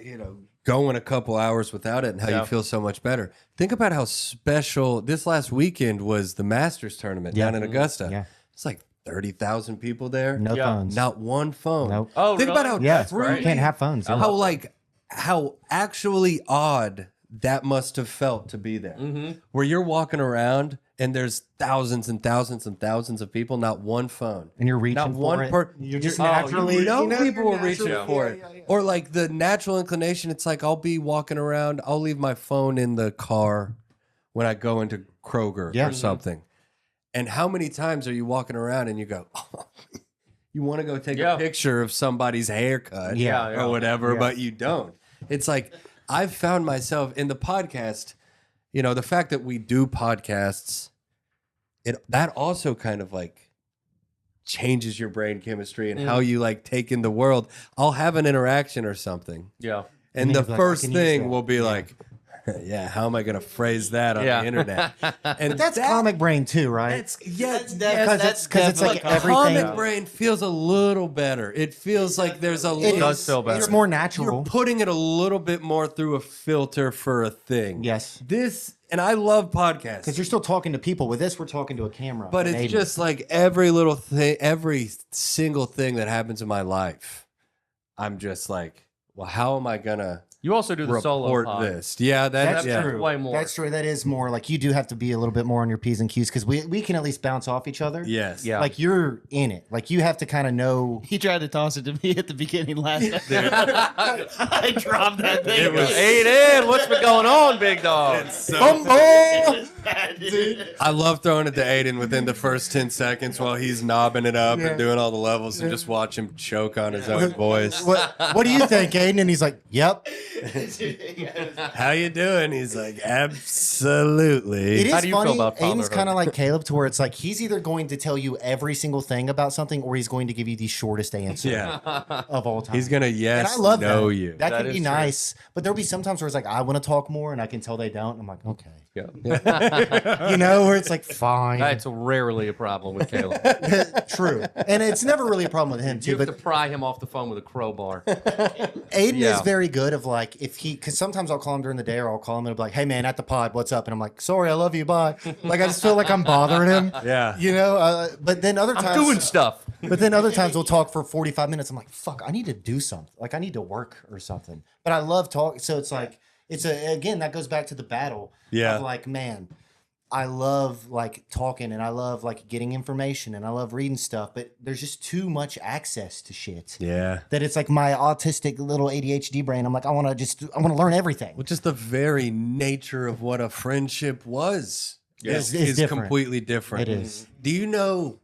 going a couple hours without it and how Yeah. you feel so much better. Think about how special this last weekend was the Masters tournament down in Augusta. Yeah. It's like 30,000 people there. No Yeah. phones. Not one phone. Nope. Oh, think about really? how Yeah, truly, you can't have phones. yeah. how actually odd that must have felt to be there. Mm-hmm. Where you're walking around and there's thousands and thousands and thousands of people, not one phone. And you're reaching Not for one it. You're just you naturally. know, you're people were reaching naturally- for yeah, it. yeah, yeah. Or like the natural inclination, it's like I'll be walking around, I'll leave my phone in the car when I go into Kroger Yeah. or something. And how many times are you walking around and you go, you want to go take Yeah. a picture of somebody's haircut Yeah. Yeah. or whatever, Yeah. but you don't. It's like I've found myself in the podcast, the fact that we do podcasts, that also kind of like changes your brain chemistry and how you like take in the world. I'll have an interaction or something. Yeah. And And the you'll be like, first I can use thing that. will be like, yeah, how am I going to phrase that on Yeah. the internet? And That's that- comic brain too, right? That's, yeah, Because yes, it's like but everything. comic brain feels a little better. It feels like there's a It little. does feel better. It's more You're natural. putting it a little bit more through a filter for a thing. Yes. And I love podcasts. Because you're still talking to people. With this, we're talking to a camera. But an it's agent. just like every little thing, every single thing that happens in my life, I'm just like, well, how am I gonna You also do the solo report pod. this? Yeah, That's yeah. true. way more. That's true. That is more like you do have to be a little bit more on your P's and Q's because we can at least bounce off each other. Yes. Yeah. Like you're in it. Like you have to kind of know. He tried to toss it to me at the beginning last episode. I dropped that thing. It was- Aiden, what's been going on, big dog? I love throwing it to Aiden within the first 10 seconds while he's knobbing it up and doing all the levels and just watch him choke on his own voice. What do you think, Aiden? And he's like, "Yep." How you doing? He's like, absolutely. It is How do you feel funny. about Aiden's fatherhood? kind of like Caleb, to where it's like he's either going to tell you every single thing about something, or he's going to give you the shortest answer Yeah. of all time. He's going to And yes, I love know that. you. That That can is be true. nice, but there'll be sometimes where it's like I want to talk more, and I can tell they don't. I'm like, okay, Yeah. where it's like fine, That's rarely a problem with Caleb. true, and it's never really a problem with him You too. have But to pry him off the phone with a crowbar. Aiden Yeah. is very good of like if he, because sometimes I'll call him during the day, or I'll call him and I'll be like, "Hey man, at the pod, what's up?" And I'm like, "Sorry, I love you, bye." Like I just feel like I'm bothering him. Yeah. But then other times, I'm doing stuff. But then other times we'll talk for 45 minutes. I'm like, fuck, I need to do something. Like I need to work or something. But I love talk. So it's like, again, that goes back to the battle. Yeah. Of like, man, I love like talking and I love like getting information and I love reading stuff, but there's just too much access to shit. Yeah. That it's like my autistic little ADHD brain. I'm like, I want to learn everything. Which is the very nature of what a friendship was. It's Is different. completely different. It is. Do you know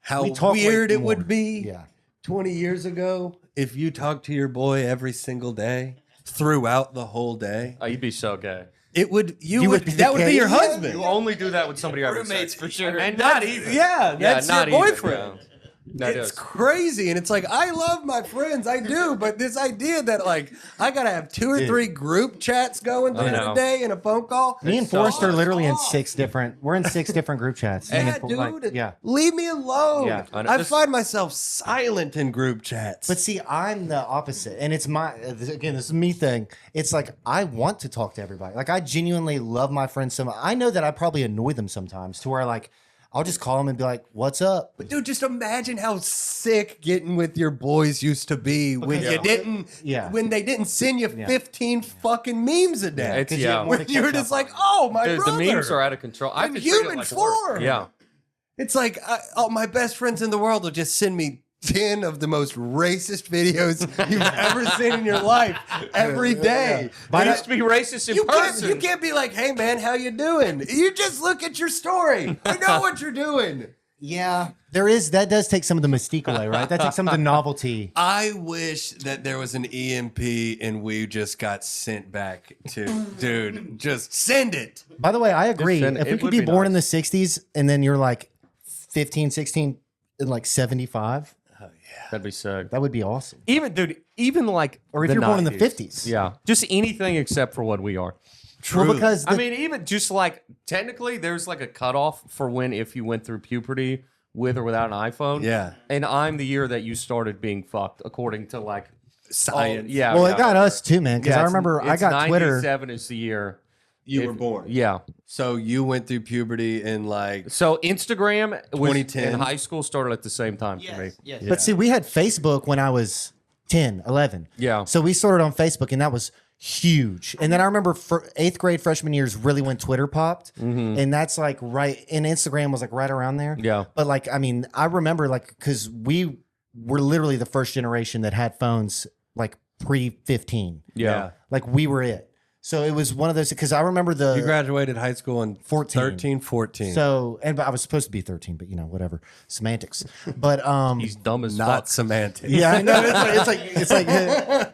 how We talk way weird it more. would be Yeah. 20 years ago if you talk to your boy every single day throughout the whole day? Oh, you'd be so gay. It would would be that would be your gay? husband. You only do that with somebody you're having Roommates sex for with. sure. And not even. Yeah, that's not your even, boyfriend. yeah. That It's is. crazy, and it's like I love my friends, I do, but this idea that like I gotta have 2 or 3 group chats going through know. the day and a phone call. Me and so Forrest are literally in hard. 6 different. We're in 6 different group chats. Me Yeah, and dude. like, yeah. Leave me alone. Yeah. I know. I Just- find myself silent in group chats. But see, I'm the opposite, and it's my again. This is me thing. It's like I want to talk to everybody. Like I genuinely love my friends so much. I know that I probably annoy them sometimes, to where like I'll just call them and be like, "What's up?" But dude, just imagine how sick getting with your boys used to be when Yeah. you didn't, Yeah. when they didn't send you 15 fucking memes a day. It's- 'Cause you yeah. have more When to you were catch just up like, on. oh my Dude, brother. the memes are out of control. I In have to treat it human like work. form. Yeah. It's like, oh, my best friends in the world will just send me 10 of the most racist videos you've ever seen in your life every day. I used to be racist in You person. can't be like, hey man, how you doing? You just look at your story. I know what you're doing. Yeah, there is. That does take some of the mystique away, right? That takes some of the novelty. I wish that there was an EMP and we just got sent back to, dude, just send it. By the way, I agree. Listen, If we it could would be be born in the nice. 60s and then you're like 15, 16, and like 75, That'd be sick. that would be awesome. Even, dude, even like. Or if the you're born in the 90s. 50s. Yeah. Just anything except for what we are. Well, because I mean, even just like technically, there's like a cutoff for when if you went through puberty with or without an iPhone. Yeah. And I'm the year that you started being fucked, according to like Science. yeah. well, yeah. it got us too, man. Because Yeah, I it's- remember I it's got Twitter. 97 is the year You were born. Yeah. So you went through puberty in like, So Instagram was 2010. in high school started at the same time for me. Yes. But see, we had Facebook when I was 10, 11. Yeah. So we started on Facebook, and that was huge. And then I remember for 8th grade, freshman years, really when Twitter popped. And that's like right, and Instagram was like right around there. Yeah. But like, I mean, I remember like, because we were literally the first generation that had phones like pre 15. Yeah. Like we were it. So it was one of those, because I remember you graduated high school in 14. 13, 14. So, and I was supposed to be 13, but you know, whatever, semantics. But He's dumb as not fuck. semantics. yeah, I know. It's like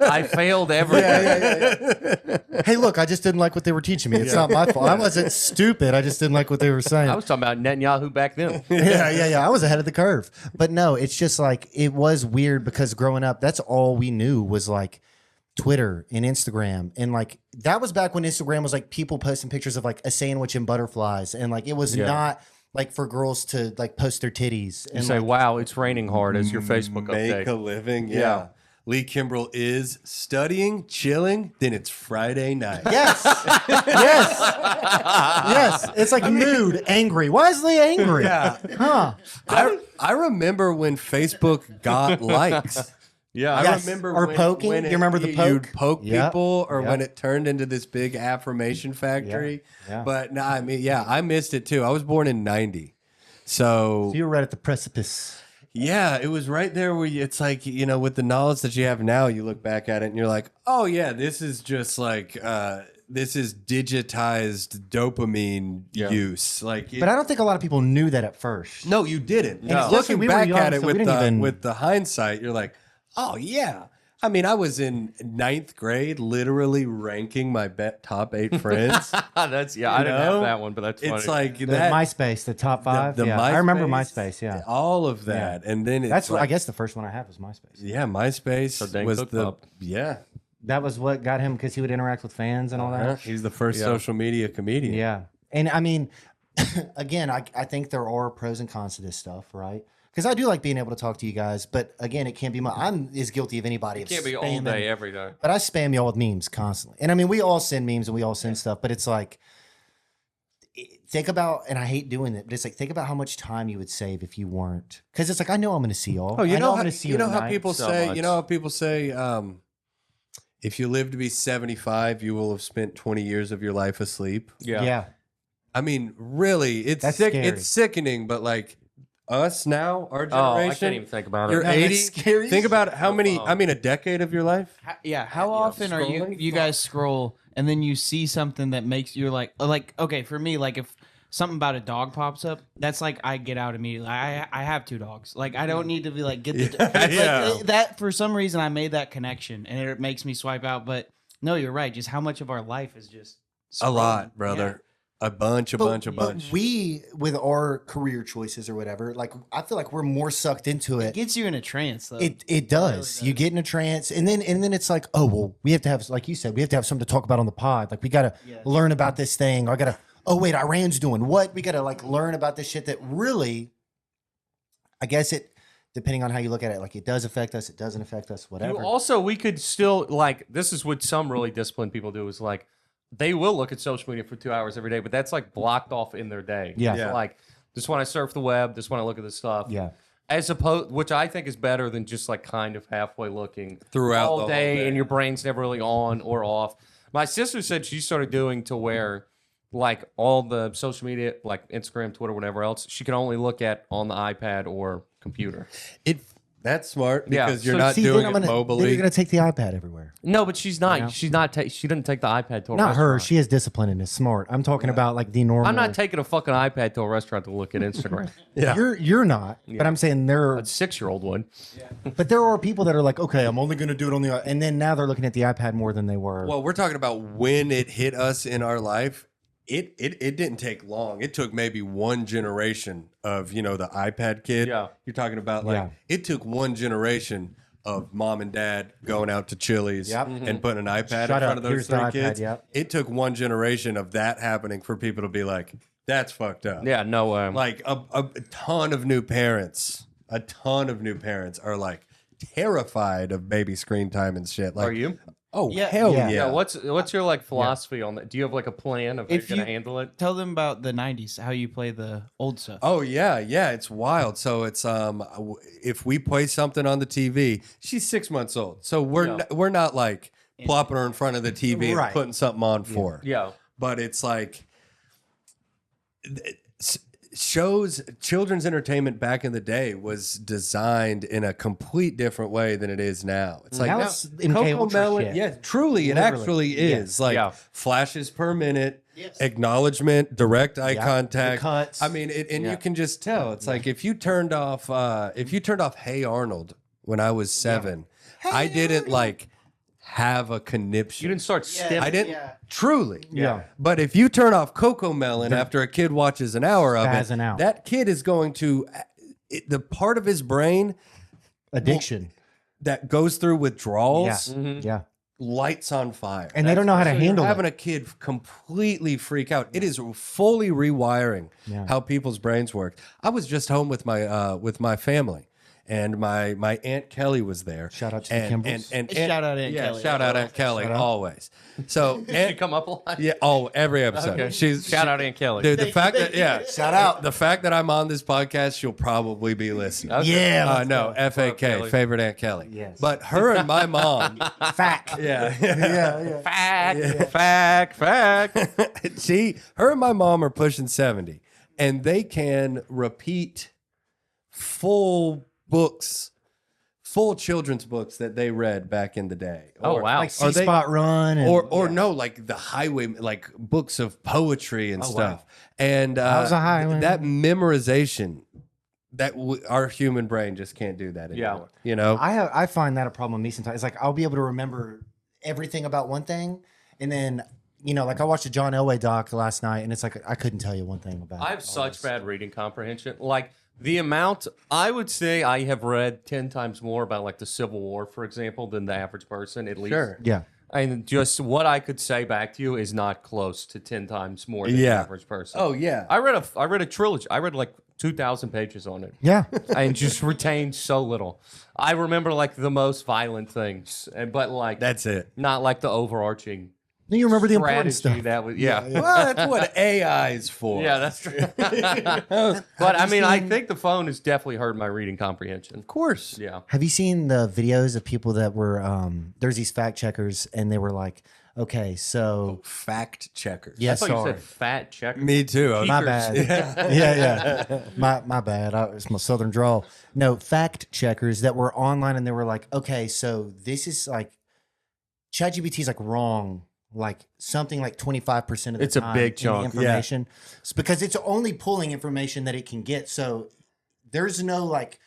I failed everything. hey, look, I just didn't like what they were teaching me. It's not my fault. I wasn't stupid. I just didn't like what they were saying. I was talking about Netanyahu back then. yeah. I was ahead of the curve. But no, it's just like, it was weird because growing up, that's all we knew was like Twitter and Instagram. And like, that was back when Instagram was like people posting pictures of like a sandwich and butterflies. And like, it was Yeah. not like for girls to like post their titties. You And say, like, "Wow, it's raining hard" as your Facebook Make a update. living. Yeah. Yeah. Lee Kimbrell is studying, chilling, then it's Friday night. yes. Yes. It's like mood, angry. Why is Lee angry? Yeah. Huh. I remember when Facebook got likes. Yeah, I Yes. remember Or poking. You remember the poke? You'd poke Yep. people, or Yep. when it turned into this big affirmation factory. Yeah. But no, I mean, yeah, I missed it too. I was born in '90, so You were right at the precipice. yeah, it was right there where it's like, you know, with the knowledge that you have now, you look back at it and you're like, oh yeah, this is just like this is digitized dopamine use. Like, But I don't think a lot of people knew that at first. no, you didn't. No. And looking We were back young, at it so we with didn't the even- with the hindsight, you're like, oh yeah. I mean, I was in 9th grade, literally ranking my top 8 friends. that's I didn't know? have that one, but that's funny. It's like The that. MySpace, the top 5. the yeah, I remember MySpace. Yeah, all of that, and then it's that's like, I guess the first one I had was MySpace. yeah, MySpace So dang was Cook the Pop. yeah. That was what got him because he would interact with fans and all that. He's the first Yeah. social media comedian. Yeah, and I mean, again, I think there are pros and cons to this stuff, right? Because I do like being able to talk to you guys, but again, it can't be my. I'm as guilty of anybody. it can't be all day, every day. But I spam y'all with memes constantly. And I mean, we all send memes and we all send stuff, but it's like, think about, and I hate doing it, but it's like, think about how much time you would save if you weren't. Because it's like, I know I'm going to see y'all. Oh, you I know I'm how, going to see you know at how night. people so say, much. you know how people say, if you live to be 75, you will have spent 20 years of your life asleep. Yeah. Yeah. I mean, really, it's That's sick. scary. It's sickening, but like us now, our Oh, generation, I can't even think about it. you're No, that's 80. scary. Think about how many, Wow. I mean, a decade of your life. How often are scrolling? you guys scroll and then you see something that makes you're like okay, for me, like if something about a dog pops up, that's like I get out immediately. I have 2 dogs. Like I don't need to be like get the like, that for some reason I made that connection and it makes me swipe out. But no, you're right. Just how much of our life is just A lot, brother. A bunch. But we, with our career choices or whatever, like I feel like we're more sucked into It it. gets you in a trance though. It does. You get in a trance, and then it's like, oh well, we have to have, like you said, we have to have something to talk about on the pod. Like we got to learn about this thing. I got to. Oh wait, Iran's doing what? We got to like learn about this shit that really, I guess it, depending on how you look at it, like it does affect us. It doesn't affect us. Whatever. Also, we could still like this is what some really disciplined people do is like they will look at social media for 2 hours every day, but that's like blocked off in their day. Yeah. So, like just when I surf the web, just when I look at this stuff. Yeah. As opposed, which I think is better than just like kind of halfway looking Throughout all the whole day, day. and your brain's never really on or off. My sister said she started doing to where like all the social media, like Instagram, Twitter, whatever else, she can only look at on the iPad or computer. That's smart Yeah. because you're So not See, doing then it then you're mobily. gonna take the iPad everywhere. No, but she's not. Yeah. She's not. She didn't take the iPad to a Not her. restaurant. She is disciplined and is smart. I'm talking about like the normal. I'm not taking a fucking iPad to a restaurant to look at Instagram. Yeah. You're not. But I'm saying there. A 6-year-old would. But there are people that are like, okay, I'm only gonna do it on the. And then now they're looking at the iPad more than they were. Well, we're talking about when it hit us in our life. It didn't take long. It took maybe one generation of, the iPad kid. Yeah. You're talking about like Yeah. it took one generation of mom and dad going out to Chili's Yep. and putting an iPad in Shut front up. of those Here's the three iPad, kids. yep. It took one generation of that happening for people to be like, that's fucked up. Yeah, no way. Like a ton of new parents are like terrified of baby screen time and shit. Like, Are you? Oh, Yeah. hell Yeah. yeah. Yeah. What's your like philosophy on that? Do you have like a plan of how you're If gonna you- handle it? Tell them about the 90s, how you play the old stuff. Oh yeah, it's wild. So it's if we play something on the TV, she's 6 months old, so we're not like plopping her in front of the TV Right. and putting something on for her. Yeah. But it's like children's entertainment back in the day was designed in a complete different way than it is now. It's like Now now, it's MK Ultra shit. yeah, truly, it Literally. actually is like Yeah. flashes per minute, acknowledgement, direct eye Yeah. contact. The cuts. I mean, and you can just tell. It's like if you turned off Hey Arnold when I was 7, I didn't like have a conniption. You didn't start stiff. I didn't truly. Yeah. But if you turn off Coco Melon after a kid watches an hour of it, Spazzing out. that kid is going to the part of his brain Addiction. that goes through withdrawals Yeah. lights on fire. And they don't know how to So you're handle having it. a kid completely freak out. It is fully rewiring Yeah. how people's brains work. I was just home with my family, and my Aunt Kelly was there. Shout out to the and, Kimbrells. and Shout out Aunt yeah, Kelly. shout out Aunt Kelly always. So Did she come up a lot? yeah, every episode. Okay. She's Shout out Aunt Kelly. Dude, the fact that Shout out. the fact that I'm on this podcast, she'll probably be listening. Okay. Yeah. No, FAK, Kelly. favorite Aunt Kelly. Yes. But her and my mom, Fact. yeah, Fact. her and my mom are pushing 70, and they can repeat full children's books that they read back in the day. Oh, wow. Like Are they- C-Spot Run. And, Or no, like the highway, like books of poetry and stuff. And How's a highway? that memorization, our human brain just can't do that Yeah. anymore. You know, I find that a problem with me sometimes. It's like I'll be able to remember everything about one thing, and then like I watched a John Elway doc last night, and it's like I couldn't tell you one thing about. I have all such this. bad reading comprehension. Like the amount, I would say I have read 10 times more about like the Civil War, for example, than the average person, at least. Sure. Yeah. And just what I could say back to you is not close to 10 times more than Yeah. the average person. oh yeah, I read a trilogy. I read like 2,000 pages on it. Yeah. And just retained so little. I remember like the most violent things, but like that's it. not like the overarching No, you remember the important strategy stuff. that was yeah. Well, that's what AI is for. Yeah, that's true. But I mean, I think the phone has definitely hurt my reading comprehension. of course. Yeah. Have you seen the videos of people that were there's these fact checkers, and they were like, okay, so Fact checkers. yeah, I thought sorry. you said fat check. Me too. I was- My Cheekers. bad. yeah. My bad. It's my southern drawl. No, fact checkers that were online, and they were like, okay, so this is like ChatGPT is like wrong like something like 25% of the It's a time big in chunk. the information. It's because it's only pulling information that it can get. So there's no like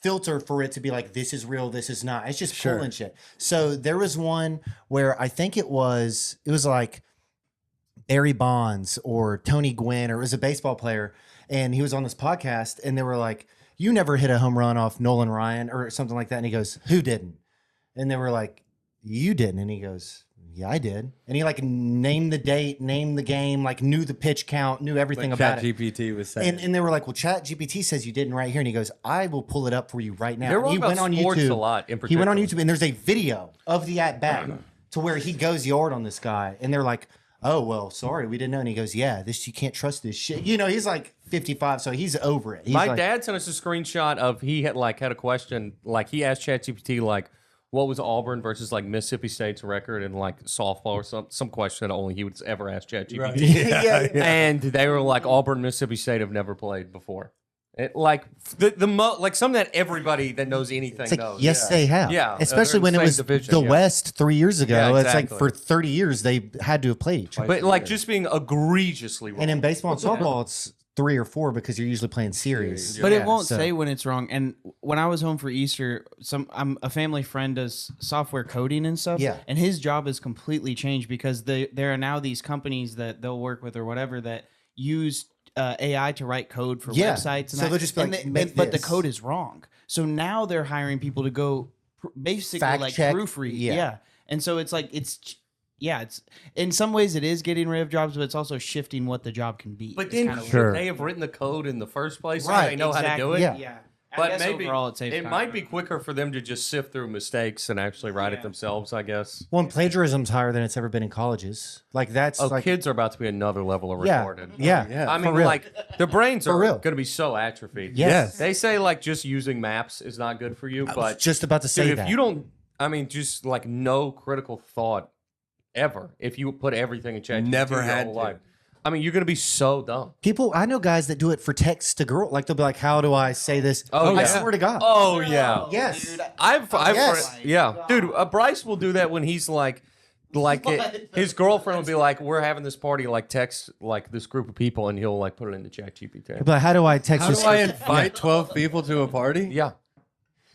filter for it to be like, this is real, this is not. It's just pulling shit. So there was one where I think it was like Barry Bonds or Tony Gwynn, or it was a baseball player, and he was on this podcast, and they were like, you never hit a home run off Nolan Ryan or something like that. And he goes, who didn't? And they were like, you didn't. And he goes, yeah, I did. And he like named the date, named the game, like knew the pitch count, knew everything about it. ChatGPT was saying. And they were like, well, ChatGPT says you didn't right here. And he goes, I will pull it up for you right now. They're And wrong about sports a lot in He went on particular. YouTube, and there's a video of the at bat to where he goes yard on this guy. And they're like, oh, well, sorry, we didn't know. And he goes, yeah, you can't trust this shit. You know, he's like 55, so he's over it. He's My like, dad sent us a screenshot of he had a question, like he asked ChatGPT like what was Auburn versus like Mississippi State's record in like softball or some question that only he would ever ask ChatGPT. Right. yeah. And they were like Auburn, Mississippi State have never played before. It, like like something that everybody that knows anything It's like, knows. yes, they have. Yeah, Especially they're when in it the was same division, the yeah. West 3 years ago. Yeah, It's like exactly. for 30 years, they had to have played each other. But like just being egregiously wrong. And in baseball and softball, it's 3 or 4 because you're usually playing series. But Yeah, it won't so- say when it's wrong. And when I was home for Easter, I'm a family friend does software coding and stuff. Yeah. And his job has completely changed because there are now these companies that they'll work with or whatever that use AI to write code for Yeah. websites. And So that. they'll just be And like, they- "Make but the this." code is wrong. So now they're hiring people to go basically Fact like check. proofread. Yeah. Yeah. And so it's like it's in some ways it is getting rid of jobs, but it's also shifting what the job can be. But It's then kinda should Sure. they have written the code in the first place? So Right, they know how to do it. Yeah. Yeah. I But guess maybe overall it saves it time. might be quicker for them to just sift through mistakes and actually write it Yeah. themselves, I guess. Well, and plagiarism's higher than it's ever been in colleges. Like that's Oh, like kids are about to be another level of yeah, retarded. yeah, Yeah. I for mean, real. like their brains For are real. going to be so atrophied. Yes. They say like just using maps is not good for you, I was but just about to say dude, if that. you don't, I mean, just like no critical thought ever. If you put everything in ChatGPT Never your had whole to. life, I mean, you're going to be so dumb. People, I know guys that do it for text to girl. Like they'll be like, "How do I say this?" Oh, I yeah. swear to God. Oh yeah, yes. I've Yes. heard, yeah, dude. Bryce will do that when he's like his girlfriend will be like, "We're having this party, like text like this group of people," and he'll like put it into ChatGPT. But how do I text How this? do I invite 12 people to a party? Yeah,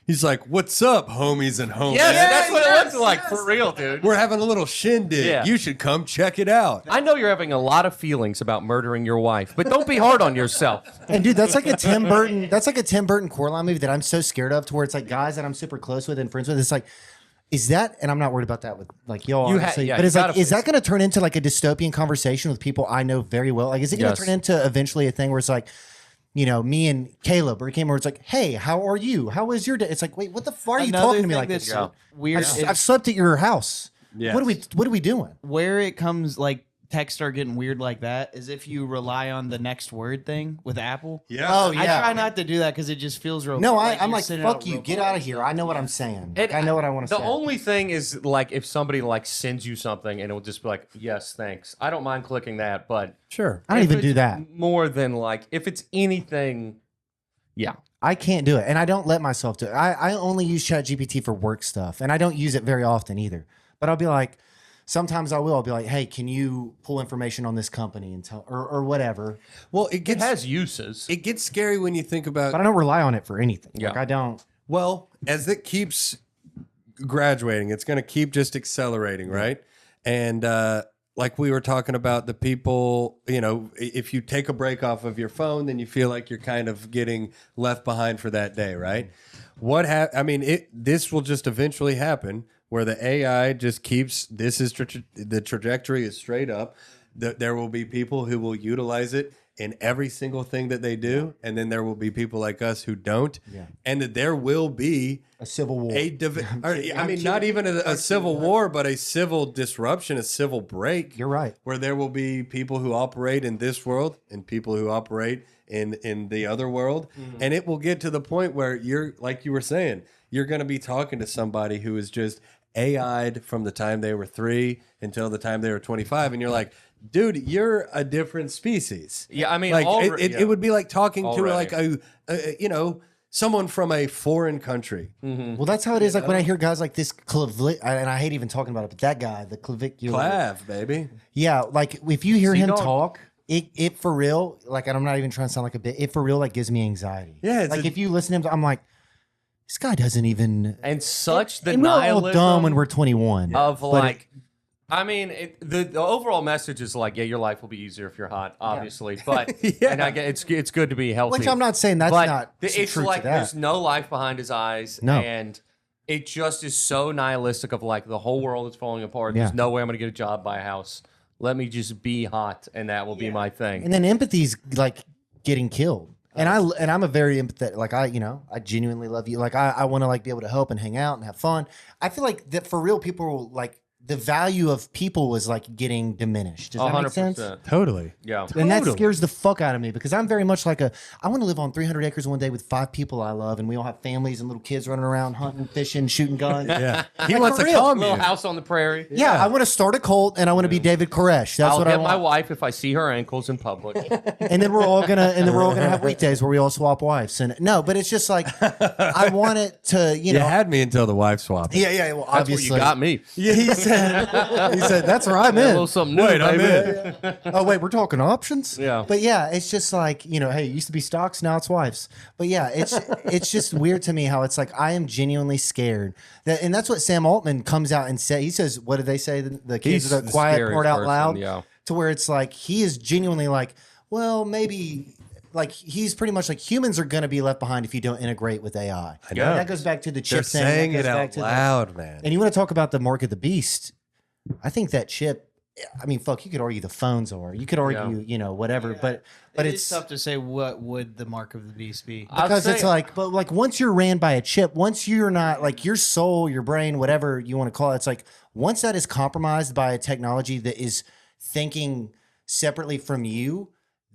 He's like, what's up, homies and homies? yes, that's what it yes, looks like yes. for real, dude. We're having a little shindig. Yeah. You should come check it out. I know you're having a lot of feelings about murdering your wife, but don't be hard on yourself. And dude, that's like a Tim Burton. That's like a Tim Burton Coraline movie that I'm so scared of. To where it's like guys that I'm super close with and friends with. It's like, is that? And I'm not worried about that with like y'all. You ha- obviously, yeah, but you it's like, gotta is that fix going to turn into like a dystopian conversation with people I know very well? Like, is it going to Yes. turn into eventually a thing where it's like, you know, me and Caleb or came where it's like, hey, how are you? How was your day? It's like, wait, what the fuck are you Another talking to me thing like this? that's weird. I've slept at your house. Yes. What are we doing? Where it comes like texts start getting weird like that is if you rely on the next word thing with Apple. Yeah. Oh I yeah. try not to do that because it just feels real. No, like I'm you're like, sending fuck out you. real Get quick. out of here. I know what I'm saying. And I know what I want to The say. only thing is like if somebody like sends you something and it'll just be like, yes, thanks. I don't mind clicking that, but Sure. I don't if even it's do that. More than like if it's anything, yeah. I can't do it. And I don't let myself do it. I only use ChatGPT for work stuff. And I don't use it very often either. But I'll be like, sometimes I will. I'll be like, hey, can you pull information on this company and tell or whatever. Well, it It gets has uses. it gets scary when you think about. But I don't rely on it for anything. Like Yeah. I don't. Well, as it keeps graduating, it's going to keep just accelerating, right? And like we were talking about, the people, you know, if you take a break off of your phone, then you feel like you're kind of getting left behind for that day, right? I mean, this will just eventually happen where the AI just keeps. This is the trajectory is straight up. There will be people who will utilize it in every single thing that they do, and then there will be people like us who don't, and that there will be A civil war. I mean, not even a civil war, but a civil disruption, a civil break. You're right. Where there will be people who operate in this world and people who operate in the other world, and it will get to the point where you're, like you were saying, you're going to be talking to somebody who is just AI'd from the time they were 3 until the time they were 25, and you're like, dude, you're a different species. Yeah, I mean, Like already, it would be like talking Already. to like a you know, someone from a foreign country. Well, that's how it is. Like when I hear guys like this, and I hate even talking about it, but that guy, the clavicular. Clav, baby. Yeah, like if you hear him dog. talk, it for real, like, and I'm not even trying to sound like a bit, it for real, like, gives me anxiety. Yeah, it's like if you listen to him, I'm like, this guy doesn't even. And such the And we're all nihilism dumb when we're 21. of But like, I mean, the overall message is like, yeah, your life will be easier if you're hot, obviously. But and I get it's good to be healthy. which I'm not saying that's but not it's true like to that. there's no life behind his eyes, No. and it just is so nihilistic of like the whole world is falling apart. Yeah. There's no way I'm gonna get a job, buy a house. Let me just be hot, and that will be my thing. And then empathy's like getting killed. And I'm a very empathetic, like I genuinely love you. Like I want to like be able to help and hang out and have fun. I feel like that for real, people like the value of people was like getting diminished. Does that make sense? 100%. Totally. Yeah. And that Totally. scares the fuck out of me because I'm very much like I want to live on 300 acres one day with 5 people I love, and we all have families and little kids running around hunting, fishing, shooting guns. Yeah. He Like, wants for a real. Little commune. house on the prairie. Yeah, I want to start a cult and I want to be David Koresh. That's I'll what I get my want. wife if I see her ankles in public. And then we're all gonna have weekdays where we all swap wives. And no, but it's just like I want it to, You know. had me until the wife swap. Yeah. Well, That's where obviously, you got me. Yeah, he said that's where I'm A in. little something new, Wait, I'm baby. in. Oh wait, we're talking options. Yeah. But yeah, it's just like, hey, it used to be stocks, now it's wives. But yeah, it's just weird to me how it's like I am genuinely scared that, and that's what Sam Altman comes out and say. He says, what did they say? The kids He's are the the quiet scariest part out person, loud. yeah. To where it's like he is genuinely like, well, maybe. Like he's pretty much like humans are going to be left behind if you don't integrate with AI. I know. And that goes back to the chip They're thing. saying That it goes back out to loud, man. and you want to talk about the mark of the beast? I think that chip. I mean, fuck. You could argue the phones are. You could argue, whatever. But It's tough to say what would the mark of the beast be. because it's like, but like once you're ran by a chip, once you're not like your soul, your brain, whatever you want to call it, it's like once that is compromised by a technology that is thinking separately from you,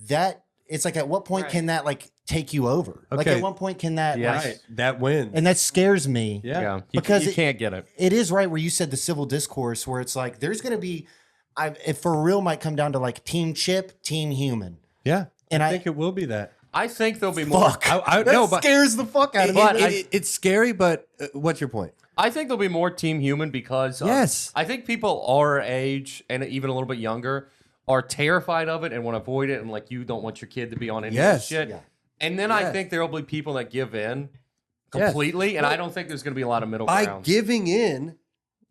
that it's like at what point can that like take you over? Like Okay. at what point can that? Yeah. Like, Right. That wins. and that scares me. Yeah. Because you it- can't get it. It is right where you said the civil discourse, where it's like there's going to be, if for real, might come down to like team chip, team human, yeah. and I think it will be that. I think there'll be more. fuck. That No, scares the fuck out of me. But it's scary, but what's your point? I think there'll be more team human because Yes. I think people our age and even a little bit younger are terrified of it and want to avoid it, and like you don't want your kid to be on any of Yes. this shit. Yeah. And then I think there will be people that give in Yes. completely, and I don't think there's going to be a lot of middle By ground. giving in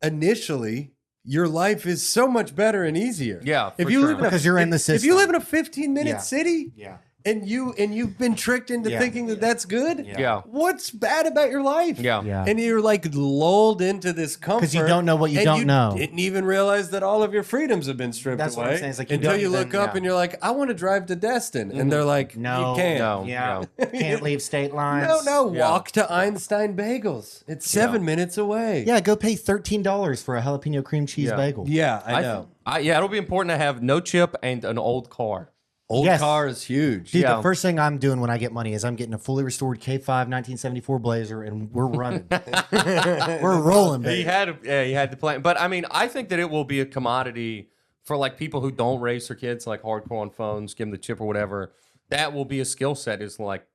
initially, your life is so much better and easier. Yeah, If for you sure. live in a, Because you're in the If you system. live in a 15-minute Yeah. city Yeah. and you've been tricked into Yeah. thinking that that's good, Yeah. what's bad about your life? Yeah. Yeah. And you're like lulled into this comfort 'Cause you don't know what you and don't know. Didn't even realize that all of your freedoms have been stripped That's away. what I'm saying. It's like you until don't you look even- up yeah. and you're like, I want to drive to Destin, and they're like, No. you can't. No. Yeah. Yeah. Can't leave state lines. No, Yeah. walk to Einstein Bagels. It's 7 minutes away. Yeah, go pay $13 for a jalapeno cream cheese Yeah. bagel. Yeah, I know. Yeah, it'll be important to have no chip and an old car. Old Yes. car is huge. Dude, Yeah. the first thing I'm doing when I get money is I'm getting a fully restored K5 1974 Blazer, and we're running. We're rolling, He baby. had the plan, but I mean, I think that it will be a commodity for like people who don't raise their kids like hardcore on phones, give them the chip or whatever. That will be a skill set, is like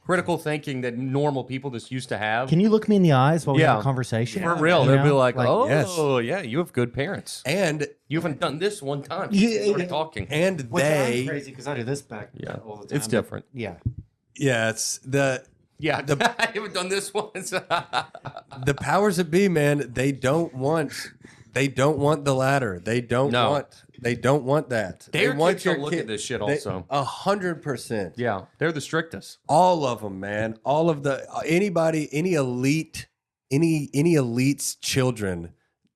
critical thinking that normal people just used to have. Can you look me in the eyes while we have Yeah. a conversation? For real, You they'll be know? like, "Oh, yes. yeah, you have good parents. And You haven't done this one time. Yeah, You started yeah. talking." Which I'm they crazy because I do this back Yeah, all the time. it's different. Yeah. yeah, it's the Yeah, I haven't done this once. the powers that be, man, they don't want the latter. They don't No. want that. Their they want kids don't look at this shit also. 100%. Yeah, they're the strictest. All of them, man. All of the anybody, any elite's children,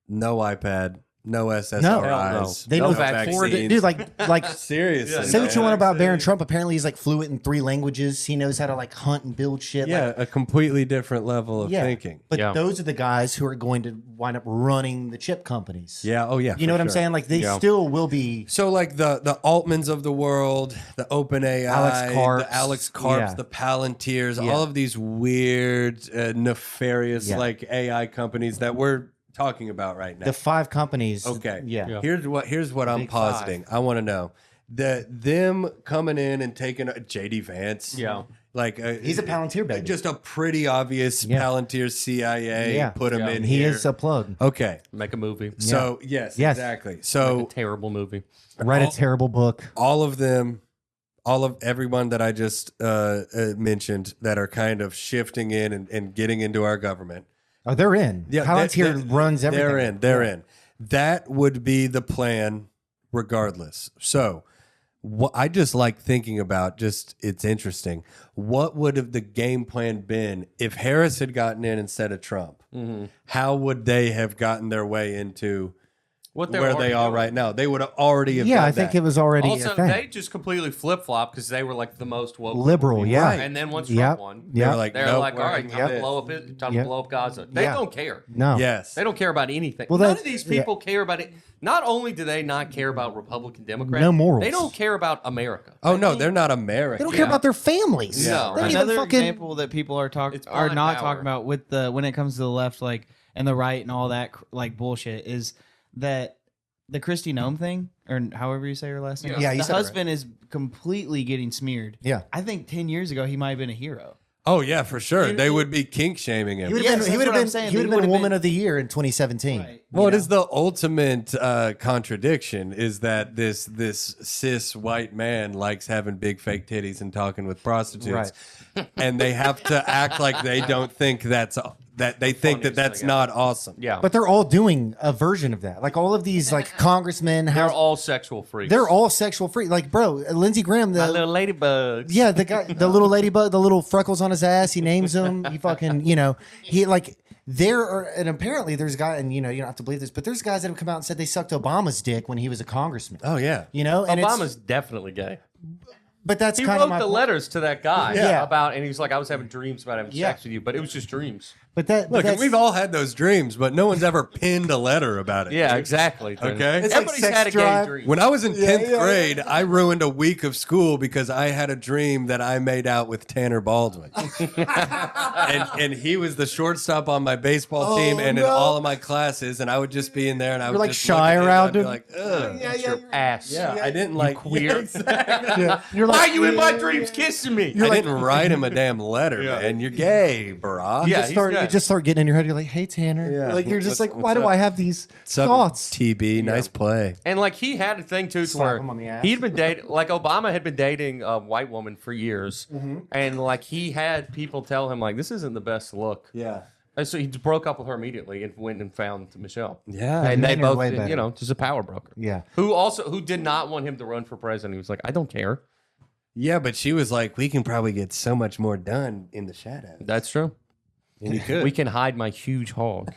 no iPad, no SSRIs, They No know vaccines. for the, dude, like seriously. Yeah, say what you man. want about Barron Trump. Apparently, he's like fluent in 3 languages. He knows how to like hunt and build shit. Yeah, like, a completely different level of thinking. But Yeah. those are the guys who are going to wind up running the chip companies. Yeah, oh yeah. You know for what I'm sure. saying? Like they Yeah. still will be. So like the Altmans of the world, the OpenAI, Alex Karps. the Alex Karps, Yeah. the Palantirs, Yeah. all of these weird, nefarious Yeah. like AI companies that we're talking about right now. The 5 companies. Okay. Yeah. Here's what I'm Big positing. I want to know them coming in and taking JD Vance. Yeah. Like He's a Palantir baby. just a pretty obvious Palantir CIA. Yeah. Put him in He here. is a plug. Okay, Make a movie. so yes, exactly. A So terrible movie. Write a terrible book. all of them, all of everyone that I just mentioned that are kind of shifting in and getting into our government. Oh, they're in. Yeah, Palantir runs everything. They're in. They're in. That would be the plan, regardless. So, what I just like thinking about. Just it's interesting. What would have the game plan been if Harris had gotten in instead of Trump? How would they have gotten their way into What where they are right now? They would have already have Yeah, done I think that. it was already Also, a thing. they just completely flip flop because they were like the most woke Liberal, yeah. Right. And then once Yep. Trump won, They're Yeah. like, they're nope, like, all we're right, gonna time do to blow up Time Yeah. to blow up Gaza. They Yeah. don't care. No. Yes. They don't care about anything. Well, None that- of these people care about it. Not only do they not care about Republican, Democrat, No morals. They don't care about America. Oh no, they're not American. They don't care about their families. No. They don't even Another fucking. example that people are It's are blind not power. talking about with the when it comes to the left, like and the right and all that like bullshit is that the Kristi Noem thing, or however you say her last name. Yeah, you the said it right. husband is completely getting smeared. Yeah. I think 10 years ago he might have been a hero. Oh yeah, for sure. They would be kink shaming him. He would Yes, have that's been. what I'm saying. He would He have been would've Woman been- of the Year in 2017. Right. Well, You it know? is the ultimate contradiction is that this cis white man likes having big fake titties and talking with prostitutes, and they have to act like they don't think that's that they think that funniest that's thing not awesome. Yeah. But they're all doing a version of that. Like all of these, like congressmen, they're House, all sexual freaks. they're all sexual free. Like, bro, Lindsey Graham, my the little ladybugs. yeah, the guy, the little ladybug, the little freckles on his ass. He names them. He fucking, he like. There are, and apparently there's guys, and you don't have to believe this, but there's guys that have come out and said they sucked Obama's dick when he was a congressman. Oh yeah. And Obama's definitely gay. but that's He kind of wrote my the point. letters to that guy Yeah. about, and he's like, I was having dreams about having Yeah. sex with you, but it was just dreams. But that, Look, and that's, we've all had those dreams, but no one's ever pinned a letter about it. Yeah, exactly. dude. Okay. It's like Everybody's sex had a gay drive. dream. When I was in 10th grade, I ruined a week of school because I had a dream that I made out with Tanner Baldwin. and he was the shortstop on my baseball team and in all of my classes, and I would just be in there and I would like just shy look at around I'd be him? like, ugh. That's your ass. Yeah, I didn't like queer. exactly. you're Why like, are you in my dreams kissing me? I didn't write him a damn letter, man. You're gay, brah. Yeah, just start, he's you gay. just start getting in your head. You're like, hey Tanner, Yeah. like you're just What's- like, why what's do up? I have these What's up, thoughts? TB, nice play. And like he had a thing too, to Slap where him on the ass. he'd been dating, like Obama had been dating a white woman for years, Mm-hmm. and like he had people tell him like this isn't the best look. Yeah. And so he broke up with her immediately and went and found Michelle. Yeah. And they men are both, way better. just a power broker. Yeah. Who did not want him to run for president. He was like, I don't care. Yeah, but she was like, we can probably get so much more done in the shadows. That's true. And you could. We can hide my huge hog.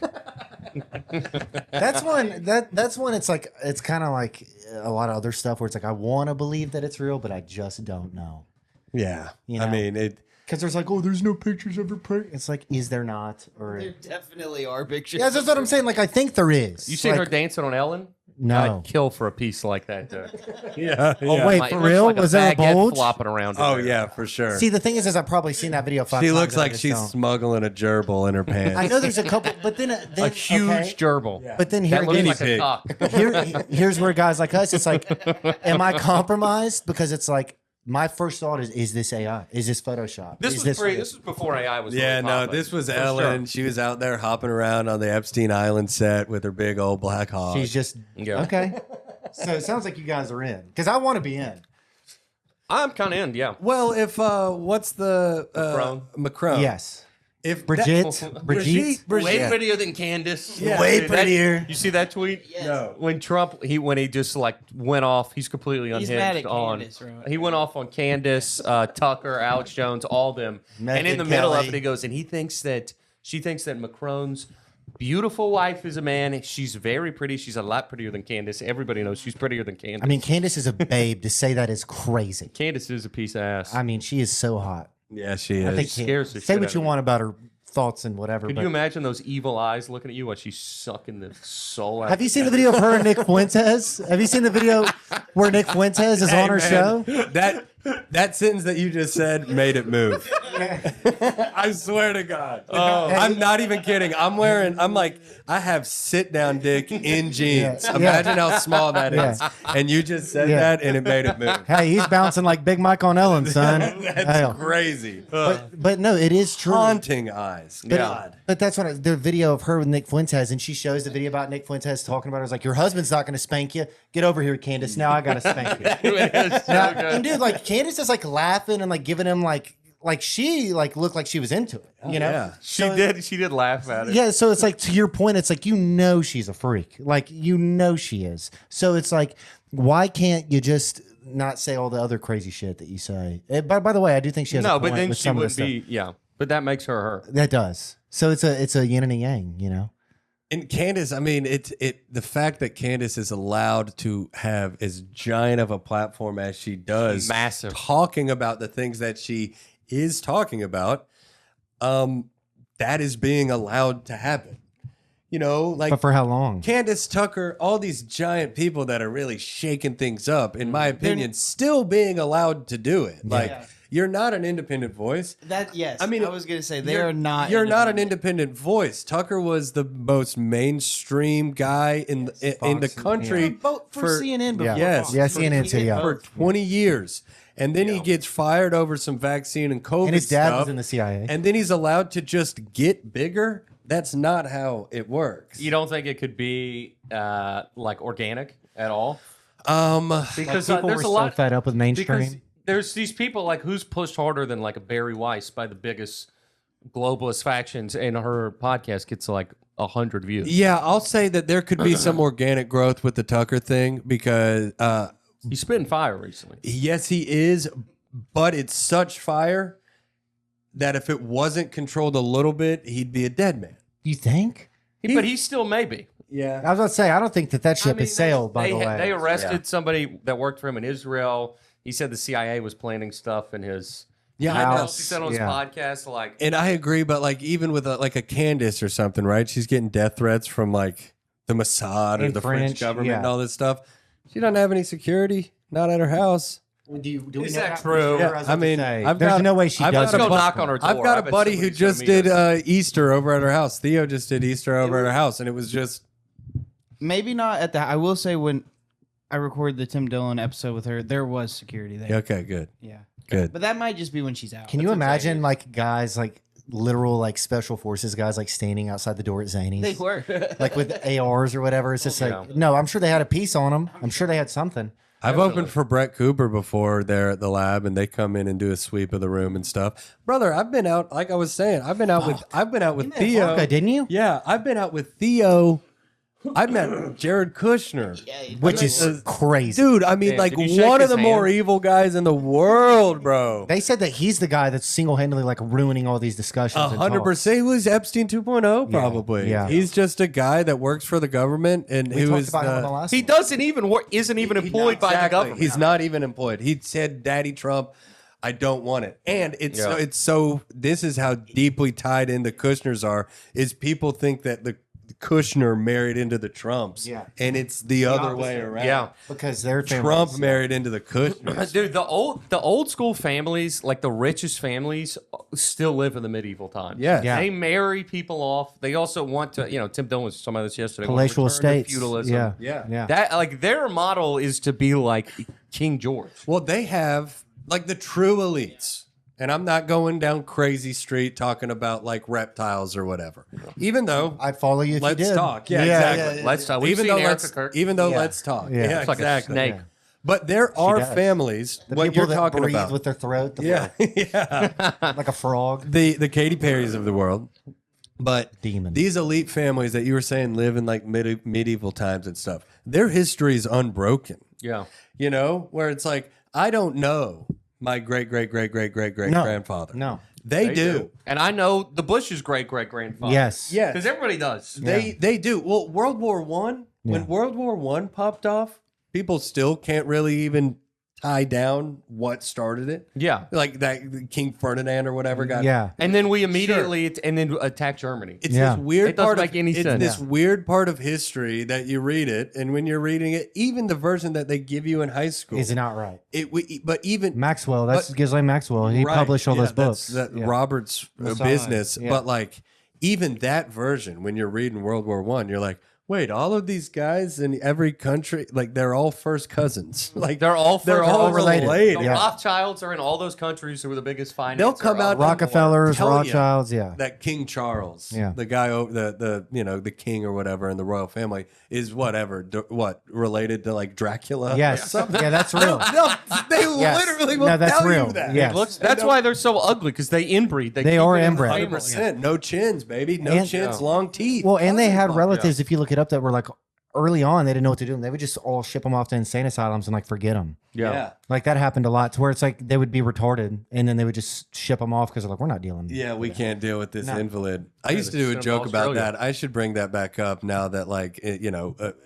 That's one. That's one. It's like it's kind of like a lot of other stuff where it's like I want to believe that it's real, but I just don't know. Yeah. You I know? mean, it. Because there's like, oh, there's no pictures of her pregnant. It's like, is there not? Or There definitely are pictures. yeah, that's what I'm saying. Like, I think there is. You seen like, her dancing on Ellen? No. I'd kill for a piece like that, dude. Yeah. Oh wait, Like, for it looks real? like Was there a baguette bulge? flopping around? in Oh, there. yeah, for sure. See, the thing is I've probably seen that video 5 She times. looks and I like just she's don't. smuggling a gerbil in her pants. I know there's a couple, but then A huge okay. gerbil. But then here That looks again, like a pig. cock. here's where guys like us, it's like, am I compromised? Because it's like my first thought is this AI? Is this Photoshop? This is was real? this was before AI was. Yeah, really no, popular. this was For Ellen. sure. She was out there hopping around on the Epstein Island set with her big old black hog. She's just Yeah. okay. So it sounds like you guys are in because I want to be in. I'm kind of in. Yeah. well, if what's the Macron? Yes, If Brigitte. Brigitte. Way Yeah. prettier than Candace. Yeah. Way That- prettier. you see that tweet? No. When Trump, when he just like went off, he's completely He's unhinged mad at on. Candace, right? He went off on Candace, Tucker, Alex Jones, all of them. and in Megyn the middle of Kelly. it, he goes, and she thinks that Macron's beautiful wife is a man. She's very pretty. She's a lot prettier than Candace. Everybody knows she's prettier than Candace. I mean, Candace is a babe. To say that is crazy. Candace is a piece of ass. I mean, she is so hot. Yeah, she is. I think scares the say shit what out you of me. want about her thoughts and whatever. Could but you imagine those evil eyes looking at you while she's sucking the soul out? have you seen the video of her and Nick Fuentes? Have you seen the video where Nick Fuentes is on her show? That sentence that you just said made it move. I swear to God. Oh. I'm not even kidding. I have sit down dick in jeans. Yeah. Imagine how small that is. Yeah. And you just said Yeah. that and it made it move. Hey, he's bouncing like Big Mike on Ellen, son. That's Hell. crazy. But no, it is true. Haunting eyes. But, God. but that's what the video of her with Nick Fuentes, and she shows the video about Nick Fuentes talking about her. It's like, your husband's not going to spank you. Get over here, Candace. Now I got to spank you. It's so Now- good. and dude, like Candace is like laughing and like giving him like she like looked like she was into it. You know? yeah. She did laugh at it. Yeah, so it's like, to your point, it's like, she's a freak. Like, she is. So it's like, why can't you just not say all the other crazy shit that you say? By the way, I do think she has a No, point but then with she some of the wouldn't stuff. be. Yeah, but that makes her her. That does. So it's a yin and a yang, you know? And Candace, I mean, the fact that Candace is allowed to have as giant of a platform as she does, Massive. talking about the things that she is talking about, that is being allowed to happen. You know, like But for how long? Candace Tucker, all these giant people that are really shaking things up, in my opinion, still being allowed to do it. Like, Yeah. you're not an independent voice. I mean, I was gonna say they're not. You're not an independent voice. Tucker was the most mainstream guy in the Fox, country for CNN before. Yes. Fox. Yeah, For- CNN he too, did yeah. for both. 20 years. And then he gets fired over some vaccine and COVID And his dad stuff, was in the CIA. and then he's allowed to just get bigger. That's not how it works. You don't think it could be like organic at all? Because People there's were a so lot fed up with mainstream. because there's these people like who's pushed harder than like a Barry Weiss by the biggest globalist factions, and her podcast gets like 100 views. Yeah, I'll say that there could be some organic growth with the Tucker thing because He's spitting fire recently. yes, he is, but it's such fire that if it wasn't controlled a little bit, he'd be a dead man. You think? But he still may be. Yeah. I was about to say, I don't think that ship I mean, has sailed, by they, the way. They arrested somebody that worked for him in Israel. He said the CIA was planning stuff in his Yeah, I know. emails. He said on his podcast, like, And I agree, but like even with like a Candace or something, right? She's getting death threats from like the Mossad or And the French French, government yeah. and all this stuff. She doesn't have any security, not at her house. Do we Is know that for true? sure? Yeah, I was I about to mean, say, I've there's got- no way she I've does. got let's a go bu- knock on her door. I've got I a bet buddy who somebody's gonna just meet did us. Easter over at her house. Theo just did Easter over at her house, and it was just Maybe not at the. I will say when I recorded the Tim Dillon episode with her, there was security there. okay. Good, Yeah, good. but that might just be when she's out. Can you imagine like guys like literal like special forces guys like standing outside the door at Zany's? They were. like with ARs or whatever. It's just Yeah. like no, I'm sure they had a piece on them. I'm sure they had something. I've opened for Brett Cooper before there at the lab, and they come in and do a sweep of the room and stuff. Brother, I've been out. Like I was saying, I've been out with Theo. Vodka, didn't you? Yeah, I've been out with Theo. I met Jared Kushner, Which is crazy. dude. I mean, Damn, like did you shake one of his the more hand? evil guys in the world, bro. They said that he's the guy that's single handedly like ruining all these discussions. and 100%. He was Epstein 2.0, probably. yeah. He's just a guy that works for the government, and talks. We who talked is about him on the last he one. doesn't even work, isn't even employed by the Exactly. government. He's not even employed. He said, "Daddy Trump, I don't want it." And it's Yeah. so. This is how deeply tied in the Kushners are. Is people think that the Kushner married into the Trumps, Yeah. and it's the other way around. Yeah. because their Trump families- married into the Kushners. Dude, the old school families, like the richest families, still live in the medieval times. Yes. Yeah. They marry people off. They also want to, Tim Dillon was talking about this yesterday. want to palatial return to estates. feudalism. Yeah, Yeah. yeah. That like their model is to be like King George. Well, they have like the true elites. And I'm not going down crazy street talking about like reptiles or whatever. Even though I'd follow you if let's you did. talk. Yeah, exactly. Let's talk. We've Even seen though Erica let's Kirk. Yeah. let's talk. Yeah. Yeah, It's like exactly. a snake. Yeah. But there are does. families. The What people you're that talking breathe about. with their throat, the Yeah, yeah. like a frog. The Katy Perrys of the world. But Demons. these elite families that you were saying live in like medieval times and stuff. Their history is unbroken. Yeah. You know, where it's like I don't know my great grandfather. No. They do. And I know the Bush's great grandfather. Yes. Yes. Because everybody does. They do. Well, World War One, when World War One popped off, people still can't really even tie down what started it. Yeah. Like that King Ferdinand or whatever got. Yeah. And then we immediately and then attack Germany. It's Yeah. this weird It doesn't part make of any it's sense. this weird part of history that you read it, and when you're reading it, even the version that they give you in high school, Is it not right? but even Maxwell, that's Ghislaine Maxwell. He right, published all yeah, those books. That's Yeah. Robert's Masonic, business, yeah. but like even that version, when you're reading World War I, you're like, wait, all of these guys in every country, like they're all first cousins. Like They're all related. The Yeah. Rothschilds are in all those countries who are the biggest financiers. They'll come out of the world. Rockefellers, tell ya. Rothschilds, yeah. that King Charles, Yeah. the guy over the the king or whatever in the royal family is related to like Dracula? Yes. Yeah, that's real. No, they Yes. literally will No, that's tell real. you that. Yes. That's why they're so ugly, because they inbreed. They keep are it in the inbred. family. 100%. No chins, baby. No And- chins, long teeth. Well, and they had Fuck, relatives, if you look it up, that were like early on, they didn't know what to do. And they would just all ship them off to insane asylums and like forget them. Yeah. Like that happened a lot to where it's like they would be retarded and then they would just ship them off because they're like, we're not dealing. Yeah, we can't deal with this No. invalid. I used to they do a sent 'em joke to about Australia. that. I should bring that back up now that like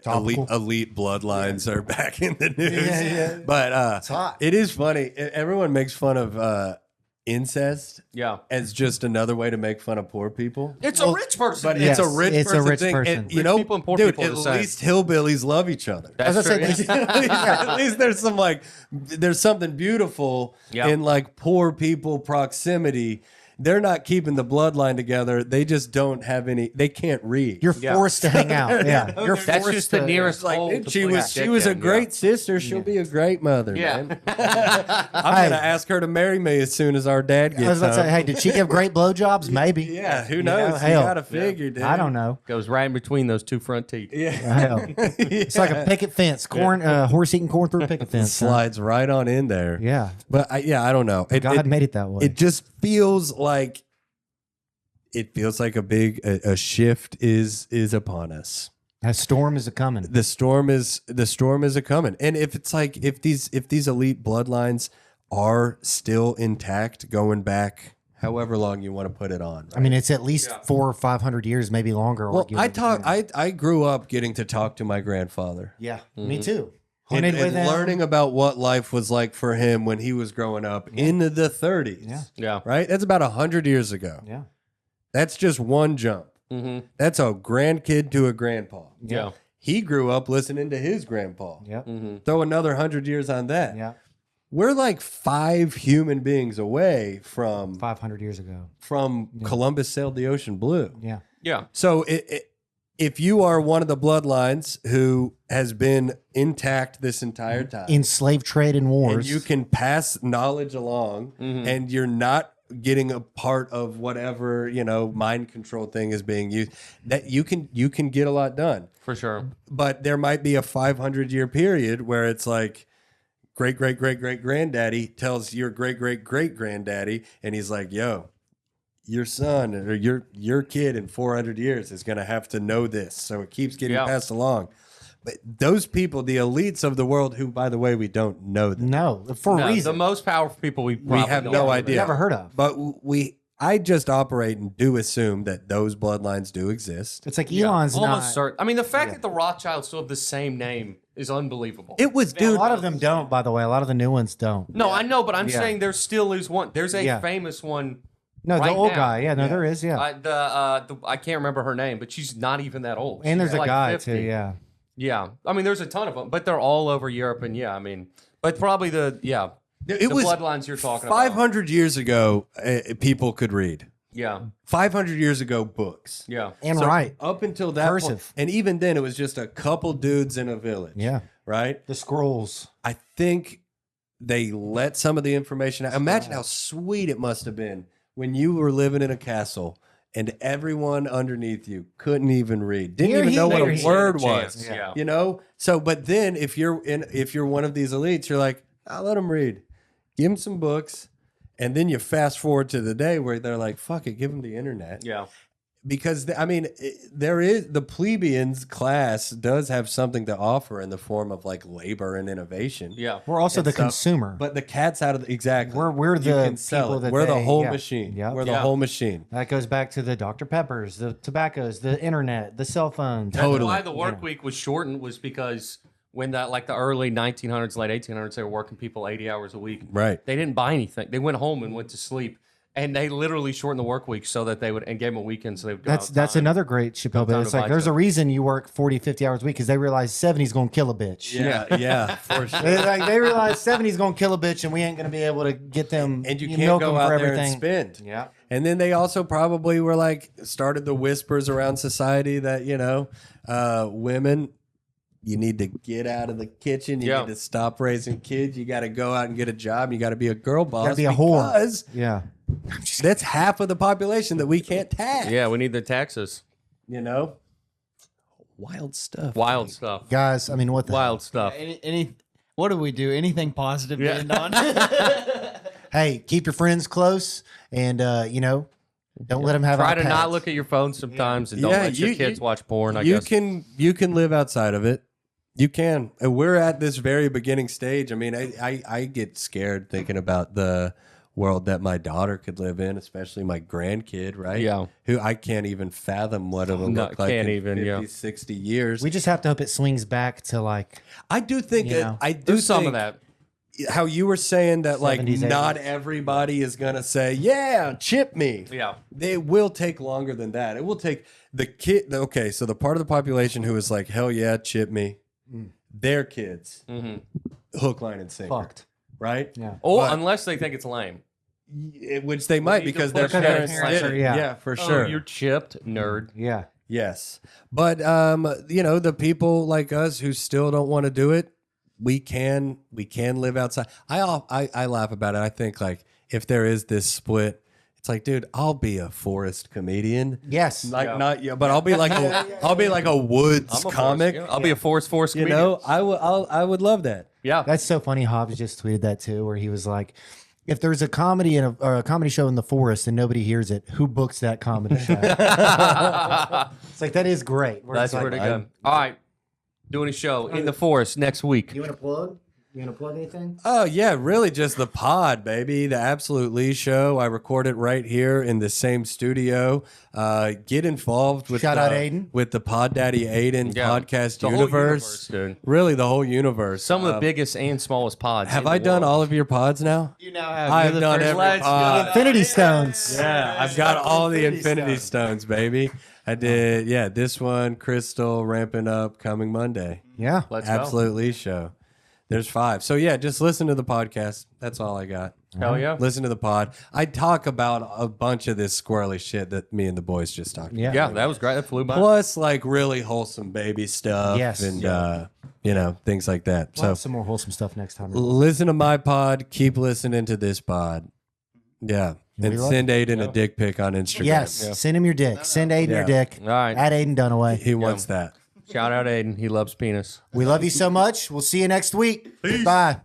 Topical. elite bloodlines are back in the news. Yeah. But hot. it is funny. Everyone makes fun of incest Yeah. as just another way to make fun of poor people. It's a rich person. But Yes, it's a rich it's a person rich thing. person. And, you Rich know, people and poor dude, people are at the same. least hillbillies love each other. That's As I true. said, At least there's some like there's something beautiful Yeah. in like poor people proximity. They're not keeping the bloodline together. They just don't have any. They can't read. You're Yeah. forced to hang out. Yeah. You're That's forced just the to- nearest like hole dude, to she put was your she was a dick in, great sister. She'll be a great mother. Yeah. Man. I'm gonna ask her to marry me as soon as our dad gets I was about to say, home. hey, did she give great blowjobs? Maybe. Yeah, who You knows? know, You hell. gotta figure, dude. I don't know. Goes right in between those two front teeth. Yeah, Hell. It's like a picket fence. Corn, horse eating corn through a picket fence. huh? slides right on in there. Yeah. But I don't know. God made it that way. It just feels like a shift is upon us. A storm is a coming. The storm is a coming. And if it's like if these elite bloodlines are still intact, going back however long you want to put it on. I mean, it's at least 400 or 500 years, maybe longer. Well, I grew up getting to talk to my grandfather. Yeah, me too. And, Hunted with him. learning about what life was like for him when he was growing up in the 30s. Yeah. Yeah. Right? That's about 100 years ago. Yeah. That's just one jump. Mm-hmm. That's a grandkid to a grandpa. Yeah. He grew up listening to his grandpa. Yeah. Mm-hmm. Throw another 100 years on that. Yeah. We're like 5 human beings away from 500 years ago. Columbus sailed the ocean blue. Yeah. Yeah. So if you are one of the bloodlines who has been intact this entire time, In slave trade and and wars. you can pass knowledge along, and you're not getting a part of whatever mind control thing is being used, that you can get a lot done. For sure. But there might be a 500-year period where it's like great great great great granddaddy tells your great great great granddaddy, and he's like, yo, your son or your kid in 400 years is going to have to know this. So it keeps getting Yeah. passed along. But those people, the elites of the world, who, by the way, we don't know them. no, for a No, reason. the most powerful people we have don't no know. idea. Never heard of. But I just operate and do assume that those bloodlines do exist. It's like Yeah, Elon's almost not. certain. I mean, the fact that the Rothschilds still have the same name is unbelievable. It was, A dude. lot of them don't, by the way. A lot of the new ones don't. No, I know, but I'm Yeah. saying there still is one. There's a Yeah. famous one. No, Right the old now. guy. Yeah, no, there is. Yeah. I can't remember her name, but she's not even that old. And there's She's a like guy 50. too. Yeah. Yeah, I mean, there's a ton of them, but they're all over Europe, and but probably It the was bloodlines you're talking about. 500 years ago, people could read. Yeah, 500 years ago, books. yeah, And So right. up until that point, Cursive. and even then, it was just a couple dudes in a village. Yeah. Right? The scrolls. I think they let some of the information out. Imagine how sweet it must have been when you were living in a castle and everyone underneath you couldn't even read, didn't Here even he know what there a he word chance, was. yeah. You know? So, but then if you're one of these elites, you're like, I'll let them read. Give them some books. And then you fast forward to the day where they're like, fuck it, give them the internet. yeah. Because there is the plebeians class does have something to offer in the form of like labor and innovation. Yeah. We're also And the stuff. consumer. But the cat's out of the exactly. We're You the can sell people it. that We're the they- whole yeah. machine. Yeah. We're the Yeah. whole machine. That goes back to the Dr. Peppers, the tobaccos, the internet, the cell phones. That's Totally. why the work week was shortened, was because when that like the early 1900s, late 1800s, they were working people 80 hours a week. Right. They didn't buy anything. They went home and went to sleep. And they literally shortened the work week so that they would, and gave them a weekend so they would go That's another great Chappelle bit. time It's to like buy there's a stuff. reason you work 40, 50 hours a week because they realize 70's going to kill a bitch. Yeah, for sure. They realize 70's going to kill a bitch and we ain't going to be able to get them And you milk can't go them out for there everything. and spend. Yeah. And then they also probably were like started the whispers around society that, women, you need to get out of the kitchen. You Yeah. need to stop raising kids. You got to go out and get a job. You got to be a girl boss. be a whore. because Yeah. that's half of the population that we can't tax. Yeah, we need the taxes. Wild stuff. Wild stuff. Guys, I mean, what the Wild stuff. What do we do? Anything positive to end on? Hey, keep your friends close and, don't let them have Try to iPads. not look at your phone sometimes and don't Yeah, let your you- kids watch porn, I You guess. can live outside of it. You can. And we're at this very beginning stage. I mean, I get scared thinking about the world that my daughter could live in, especially my grandkid, right? Yeah. Who I can't even fathom what it'll No, look like can't in even, 50, yeah. 60 years. We just have to hope it swings back to like, I do think You know, I do Do some think of that. how you were saying that like 70s, not 80s. everybody is gonna say, yeah, chip me. Yeah. They will take longer than that. It will take the kid. Okay, so the part of the population who is like, hell yeah, chip me, their kids, hook, line, and sinker, fucked. right? Yeah. Or But- unless they think it's lame. Which they might need to because their push their parents parents did are- it. yeah. Yeah, for Oh, sure. you're chipped, nerd. Yeah. Yes, but the people like us who still don't want to do it, we can live outside. I laugh about it. I think like if there is this split, it's like, dude, I'll be a forest comedian. Yes. Like Yeah. not yeah, but I'll be like I'll be like a woods I'm a comic. I'll be a force comedian. I would love that. Yeah. That's so funny. Hobbs just tweeted that too, where he was like, if there's a comedy or a comedy show in the forest and nobody hears it, who books that comedy show? It's like, that is great. Where That's it's like, pretty good. All right. Doing a show in the forest next week. You want to plug? You want to plug anything? Oh yeah, really just the pod, baby. The Absolute Lee Show. I record it right here in the same studio. Get involved with Shout out Aiden. with the Pod Daddy Aiden Yeah. podcast The whole universe. dude. Really, the whole universe. Some of the biggest and smallest pods. Have in I the done world. all of your pods now? You now have. I've you're the done first- every Let's pod. go. Infinity Stones. Yeah, I've got all the Infinity Infinity Stones, baby. I did. Yeah, this one, Crystal, ramping up, coming Monday. Yeah. Let's go. Absolute Lee Show. There's 5. So yeah, just listen to the podcast. That's all I got. Hell yeah. Listen to the pod. I talk about a bunch of this squirrely shit that me and the boys just talked about. Yeah. Yeah, that was great. That flew by. Plus, like really wholesome baby stuff. Yes. And things like that. We'll have So some more wholesome stuff next time. listen to my pod. Keep listening to this pod. Yeah. And We love send Aiden a dick pic on Instagram. Yes. Send him your dick. Send Aiden Yeah. your dick. All right. At Aiden Dunaway. He wants that. Shout out Aiden. He loves penis. We love you so much. We'll see you next week. Bye.